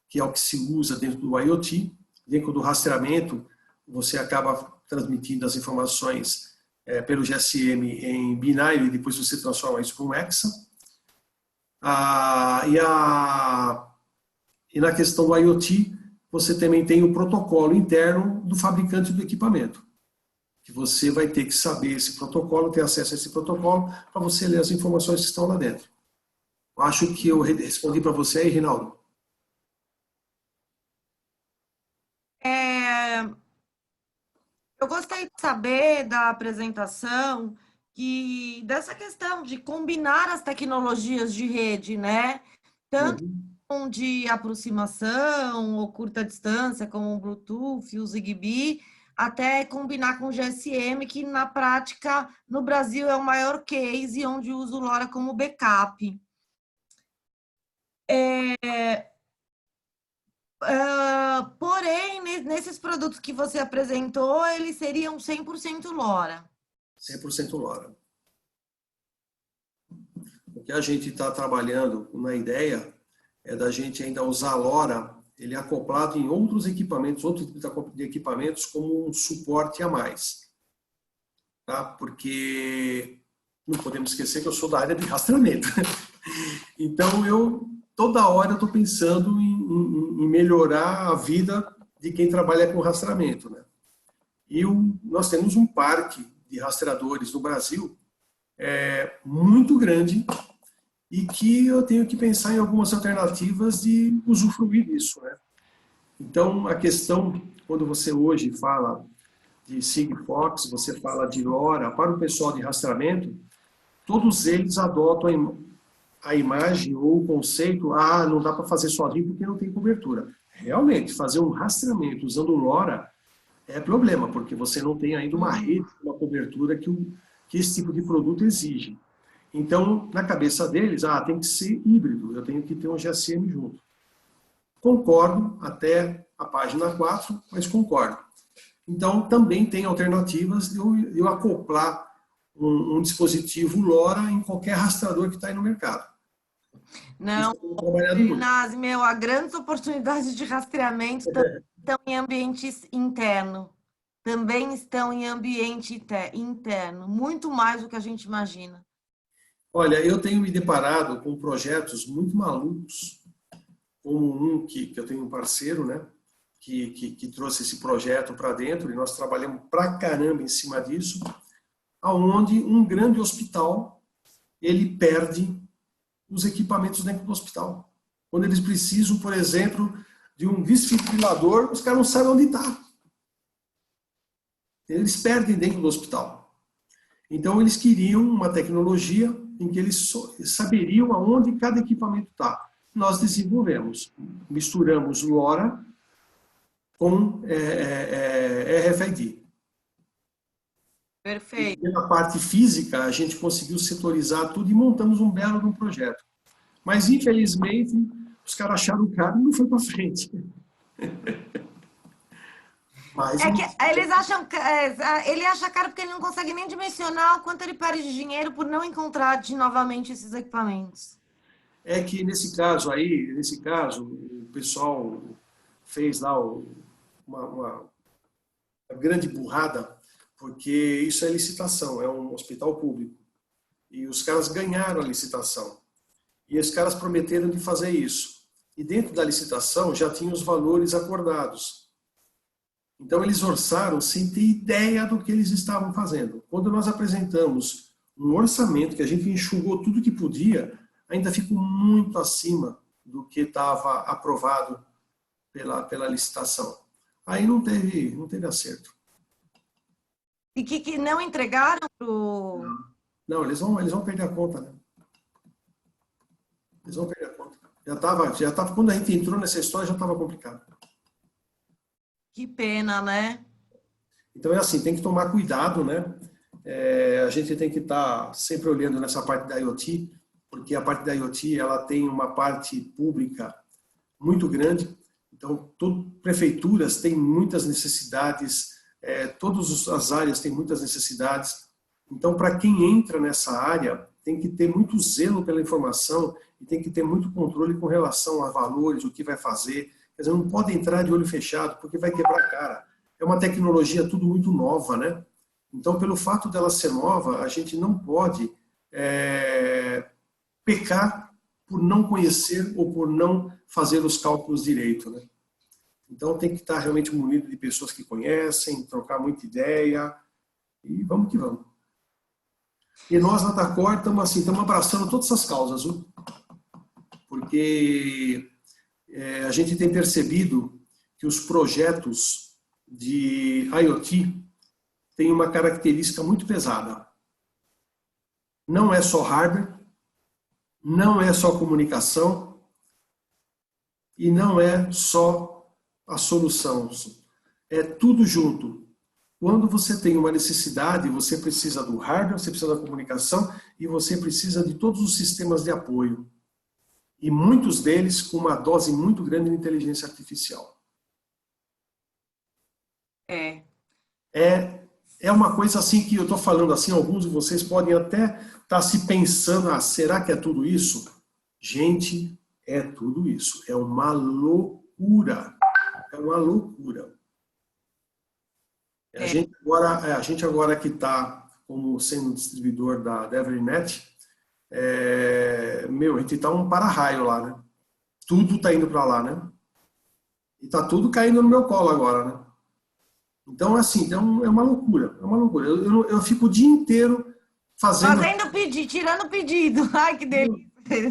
que é o que se usa dentro do IoT. Dentro do rastreamento, você acaba transmitindo as informações pelo GSM em binário e depois você transforma isso para um hexa. E na questão do IoT, você também tem o protocolo interno do fabricante do equipamento, que você vai ter que saber esse protocolo, ter acesso a esse protocolo, para você ler as informações que estão lá dentro. Eu acho que eu respondi para você aí, Rinaldo.
Eu gostei de saber da apresentação dessa questão de combinar as tecnologias de rede, né? Tanto de aproximação ou curta distância, como o Bluetooth, o Zigbee, até combinar com o GSM, que na prática, no Brasil, é o maior case onde usa o LoRa como backup. Porém, nesses produtos que você apresentou, eles seriam 100% LoRa.
100% LoRa. O que a gente está trabalhando na ideia é da gente ainda usar LoRa, ele é acoplado em outros equipamentos, outros tipos de equipamentos, como um suporte a mais. Tá? Porque não podemos esquecer que eu sou da área de rastreamento. Então, toda hora eu estou pensando em melhorar a vida de quem trabalha com rastreamento, né? E nós temos um parque de rastreadores no Brasil muito grande e que eu tenho que pensar em algumas alternativas de usufruir disso, né? Então, a questão, quando você hoje fala de Sigfox, você fala de LoRa, para o pessoal de rastreamento, todos eles adotam a imagem ou o conceito, não dá para fazer sozinho porque não tem cobertura. Realmente, fazer um rastreamento usando LoRa é problema, porque você não tem ainda uma rede, uma cobertura que esse tipo de produto exige. Então, na cabeça deles, tem que ser híbrido, eu tenho que ter um GSM junto. Concordo até a página 4, mas concordo. Então, também tem alternativas de eu acoplar um dispositivo LoRa em qualquer rastreador que está aí no mercado.
Não, Inácio, há grandes oportunidades de rastreamento também estão em ambiente interno. Também estão em ambiente interno, muito mais do que a gente imagina.
Olha, eu tenho me deparado com projetos muito malucos, como um que eu tenho um parceiro, né, que trouxe esse projeto para dentro, e nós trabalhamos pra caramba em cima disso, aonde um grande hospital, ele perde os equipamentos dentro do hospital. Quando eles precisam, por exemplo, de um desfibrilador, os caras não sabem onde está. Eles perdem dentro do hospital. Então, eles queriam uma tecnologia em que eles saberiam aonde cada equipamento está. Nós desenvolvemos, misturamos LoRa com RFID.
Perfeito.
E pela parte física, a gente conseguiu setorizar tudo e montamos um belo de um projeto. Mas, infelizmente, os caras acharam caro e não foi para frente. Mas,
eles acham, ele acha caro porque ele não consegue nem dimensionar o quanto ele perde de dinheiro por não encontrar novamente esses equipamentos.
É que nesse caso, o pessoal fez lá uma grande burrada, porque isso é licitação, é um hospital público. E os caras ganharam a licitação. E os caras prometeram de fazer isso. E dentro da licitação já tinha os valores acordados. Então eles orçaram sem ter ideia do que eles estavam fazendo. Quando nós apresentamos um orçamento que a gente enxugou tudo que podia, ainda ficou muito acima do que estava aprovado pela licitação. Aí não teve acerto.
E que não entregaram pro...
Não, eles vão perder a conta, né? Eles vão perder a conta. Já tava, quando a gente entrou nessa história, já estava complicado.
Que pena, né?
Então é assim, tem que tomar cuidado, né? A gente tem que estar sempre olhando nessa parte da IoT, porque a parte da IoT ela tem uma parte pública muito grande. Então, prefeituras têm muitas necessidades, todas as áreas têm muitas necessidades. Então, para quem entra nessa área, tem que ter muito zelo pela informação e tem que ter muito controle com relação a valores, o que vai fazer. Quer dizer, não pode entrar de olho fechado, porque vai quebrar a cara. É uma tecnologia tudo muito nova, né? Então, pelo fato dela ser nova, a gente não pode pecar por não conhecer ou por não fazer os cálculos direito, né? Então, tem que estar realmente munido de pessoas que conhecem, trocar muita ideia, e vamos que vamos. E nós, na Tacor, estamos abraçando todas essas causas, viu? Porque a gente tem percebido que os projetos de IoT têm uma característica muito pesada. Não é só hardware, não é só comunicação e não é só a solução. É tudo junto. Quando você tem uma necessidade, você precisa do hardware, você precisa da comunicação e você precisa de todos os sistemas de apoio. E muitos deles com uma dose muito grande de inteligência artificial. É uma coisa assim que eu estou falando assim, alguns de vocês podem até estar se pensando, será que é tudo isso? Gente, é tudo isso. É uma loucura. É uma loucura. A gente agora que está como sendo distribuidor da Everynet, a gente está um para-raio lá, né? Tudo está indo para lá, né? E está tudo caindo no meu colo agora, né? Então, assim, é uma loucura, é uma loucura. Eu fico o dia inteiro fazendo
pedido, tirando pedido. Ai, que delícia.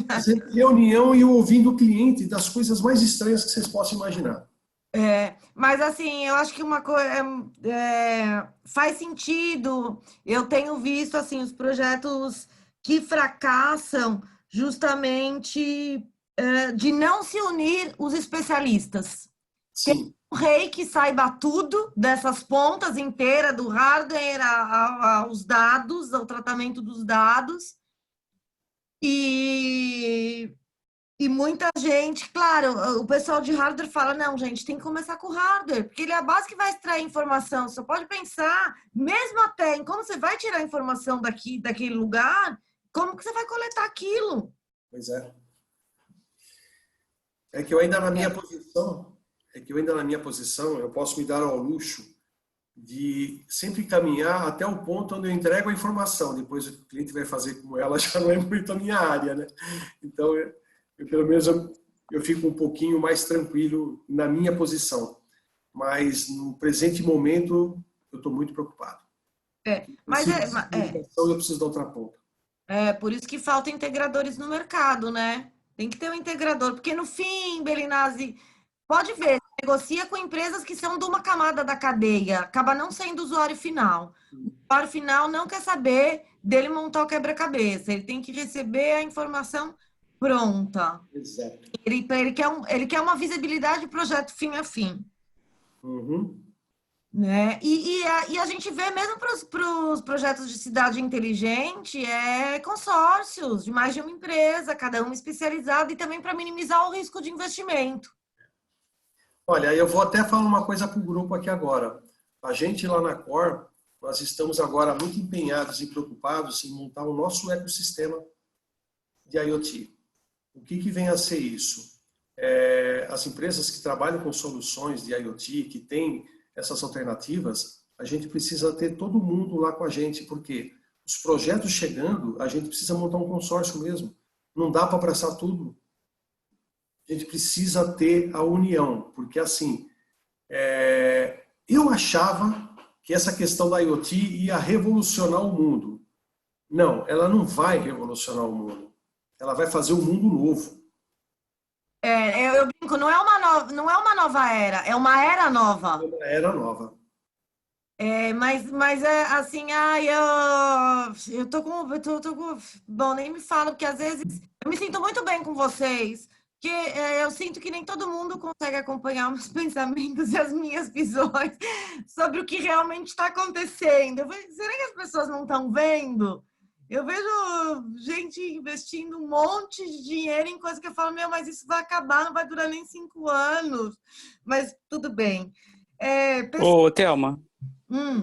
Fazendo reunião e ouvindo o cliente das coisas mais estranhas que vocês possam imaginar.
Mas assim, eu acho que uma coisa faz sentido. Eu tenho visto assim os projetos que fracassam justamente de não se unir os especialistas.
Sim.
Um rei que saiba tudo dessas pontas inteiras do hardware aos dados, ao tratamento dos dados. E muita gente, claro, o pessoal de hardware fala, não, gente, tem que começar com o hardware, porque ele é a base que vai extrair informação. Você pode pensar, mesmo até em como você vai tirar a informação daquele lugar, como que você vai coletar aquilo?
Pois é. É que eu ainda na minha posição, eu posso me dar ao luxo de sempre caminhar até o ponto onde eu entrego a informação. Depois o cliente vai fazer com ela, já não é muito a minha área, né? Então, pelo menos eu fico um pouquinho mais tranquilo na minha posição. Mas no presente momento eu estou muito preocupado. Eu preciso da outra ponta.
Por isso que falta integradores no mercado, né? Tem que ter um integrador, porque no fim, Belinazzi, pode ver, negocia com empresas que são de uma camada da cadeia, acaba não sendo usuário final. O usuário final não quer saber dele montar o quebra-cabeça, ele tem que receber a informação pronta.
Exato.
Ele quer uma visibilidade de projeto fim a fim.
Uhum.
Né? E a gente vê mesmo para os projetos de cidade inteligente, consórcios de mais de uma empresa, cada uma especializada, e também para minimizar o risco de investimento.
Olha, eu vou até falar uma coisa para o grupo aqui agora. A gente lá na Cor, nós estamos agora muito empenhados e preocupados em montar o nosso ecossistema de IoT. O que vem a ser isso? As empresas que trabalham com soluções de IoT, que têm essas alternativas, a gente precisa ter todo mundo lá com a gente, porque os projetos chegando, a gente precisa montar um consórcio mesmo. Não dá para abraçar tudo. A gente precisa ter a união, porque assim, eu achava que essa questão da IoT ia revolucionar o mundo. Não, ela não vai revolucionar o mundo. Ela vai fazer um mundo novo.
Eu brinco, não é uma nova era, é uma era nova.
É uma era nova.
Mas é assim, eu tô com. Bom, nem me falo, porque às vezes eu me sinto muito bem com vocês, porque eu sinto que nem todo mundo consegue acompanhar meus pensamentos e as minhas visões sobre o que realmente está acontecendo. Será que as pessoas não estão vendo? Eu vejo gente investindo um monte de dinheiro em coisa que eu falo, meu, mas isso vai acabar, não vai durar nem 5 anos. Mas tudo bem.
Ô, Thelma,
Hum,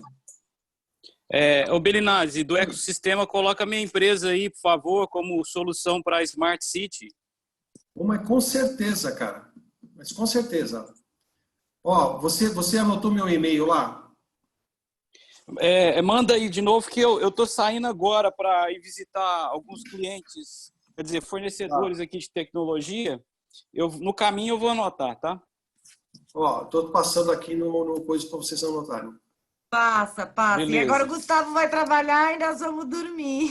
ô Belinazzi, do ecossistema, coloca a minha empresa aí, por favor, como solução para a Smart City.
Mas com certeza, cara. Mas com certeza. Ó, você anotou meu e-mail lá?
Manda aí de novo que eu tô saindo agora para ir visitar alguns clientes, quer dizer,
Tá.
fornecedores aqui de tecnologia. No caminho eu vou anotar, tá?
Ó, tô passando aqui no coisa para vocês anotarem.
passa, passa. E agora o
Beleza.
Gustavo vai trabalhar e nós vamos dormir.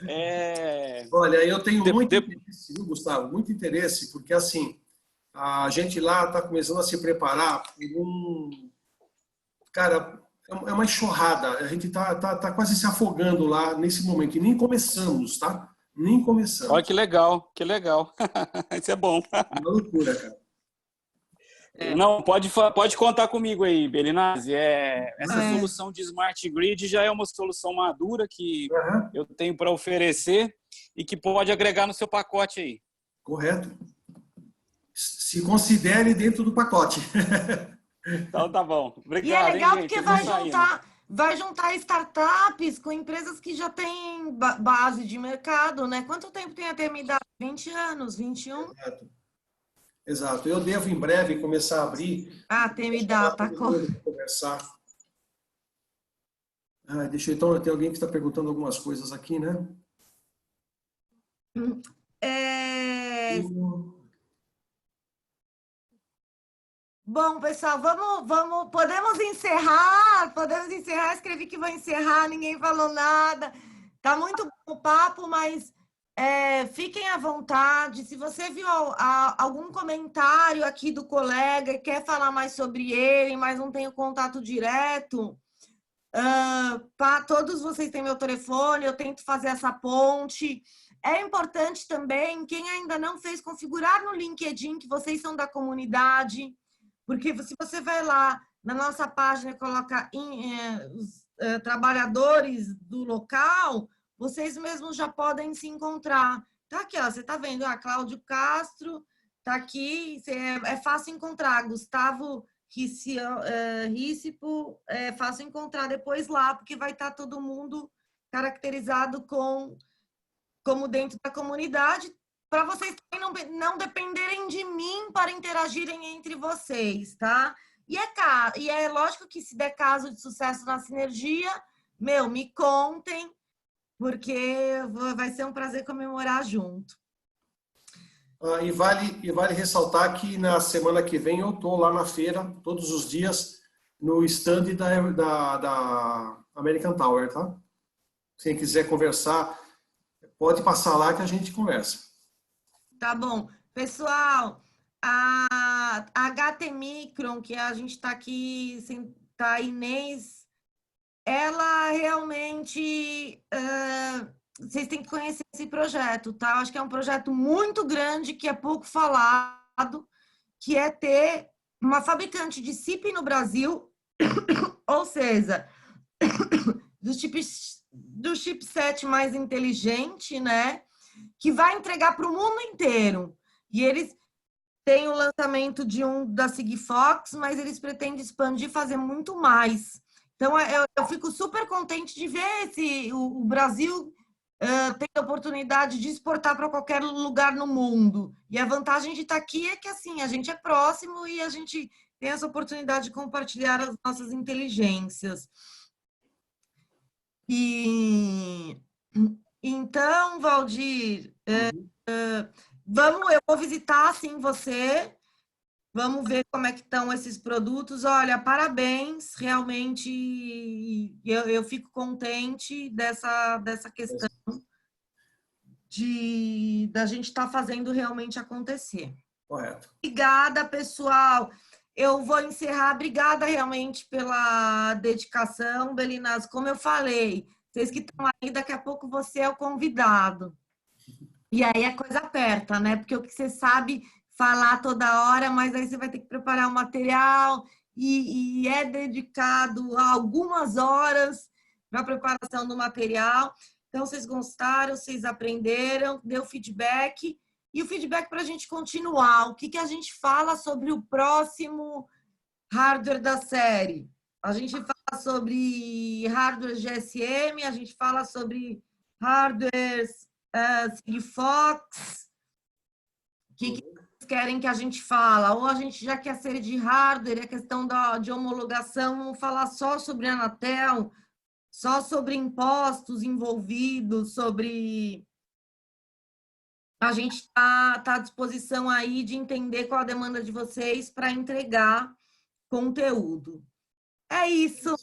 É,
Olha, eu tenho
de-
muito
de-
interesse, viu, Gustavo? Muito interesse, porque assim, a gente lá está começando a se preparar por um. Cara, é uma enxurrada. A gente tá quase se afogando lá nesse momento. E nem começamos, tá? Nem
Olha
começamos.
que legal, que legal. Isso é bom.
Uma loucura, cara.
Não, pode contar comigo aí, Belinazzi. Essa
É,
solução de Smart Grid já é uma solução madura que
Aham,
eu tenho para oferecer e que pode agregar no seu pacote aí.
correto. Se considere dentro do pacote.
Então tá bom.
e é
Obrigado, hein,
legal
gente?
porque
Eu vou saindo.
vai juntar startups com empresas que já têm base de mercado, né? Quanto tempo tem a Termidade? 20 anos, 21?
Exato. Exato. Eu devo em breve começar a abrir,
Ah,
chamar
Termidata.
todo mundo para conversar. Ah, deixa eu então, tem alguém que está perguntando algumas coisas aqui, né?
É,
Hum,
bom, pessoal, podemos encerrar, escrevi que vou encerrar, ninguém falou nada. Tá muito bom o papo, mas fiquem à vontade. Se você viu algum comentário aqui do colega e quer falar mais sobre ele, mas não tem o contato direto, todos vocês têm meu telefone, eu tento fazer essa ponte. É importante também, quem ainda não fez, configurar no LinkedIn que vocês são da comunidade, porque se você vai lá na nossa página e coloca os trabalhadores do local, vocês mesmos já podem se encontrar. Tá aqui, ó, você tá vendo, Cláudio Castro, tá aqui, é fácil encontrar. Gustavo Ricipo, é fácil encontrar depois lá, porque vai estar todo mundo caracterizado como dentro da comunidade, para vocês não dependerem de mim para interagirem entre vocês, tá? E é lógico que se der caso de sucesso na sinergia, me contem, porque vai ser um prazer comemorar junto.
e vale ressaltar que na semana que vem eu estou lá na feira, todos os dias, no stand da American Tower, tá? Quem quiser conversar, pode passar lá que a gente conversa.
Tá bom. Pessoal, a HT Micron, que a gente está aqui, tá a Inês, ela realmente. Vocês têm que conhecer esse projeto, tá? Eu acho que é um projeto muito grande, que é pouco falado, que é ter uma fabricante de chip no Brasil, ou seja, do chipset mais inteligente, né? Que vai entregar para o mundo inteiro. E eles têm o lançamento de da Sigfox, mas eles pretendem expandir e fazer muito mais. Então, eu fico super contente de ver o Brasil ter a oportunidade de exportar para qualquer lugar no mundo. E a vantagem de estar aqui é que, assim, a gente é próximo e a gente tem essa oportunidade de compartilhar as nossas inteligências. E então, Valdir,
Uhum.
eu vou visitar sim você. Vamos ver como é que estão esses produtos. Olha, parabéns, realmente eu fico contente dessa questão da gente estar fazendo realmente acontecer.
Correto.
Obrigada, pessoal. Eu vou encerrar. Obrigada realmente pela dedicação, Belinas. Como eu falei, vocês que estão aí, daqui a pouco você é o convidado. E aí a coisa aperta, né? Porque o que você sabe falar toda hora, mas aí você vai ter que preparar o material e é dedicado a algumas horas. para a preparação do material. Então, vocês gostaram, vocês aprenderam, deu feedback. E o feedback para a gente continuar. O que, que a gente fala sobre o próximo hardware da série? A gente fala sobre hardware GSM, a gente fala sobre hardware Sigfox. O que vocês querem que a gente fala? Ou a gente já quer ser de hardware, a questão de homologação, vamos falar só sobre a Anatel, só sobre impostos envolvidos, sobre... A gente está à disposição aí de entender qual a demanda de vocês para entregar conteúdo. É isso.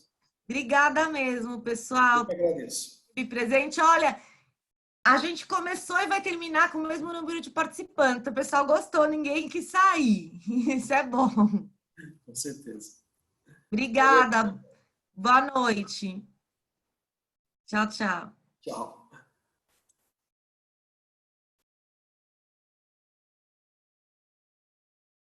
Obrigada mesmo, pessoal.
Eu que agradeço.
E presente. Olha, a gente começou e vai terminar com o mesmo número de participantes. O pessoal gostou, ninguém quis sair. Isso é bom.
Com certeza.
Obrigada. Boa noite. Tchau, tchau.
Tchau.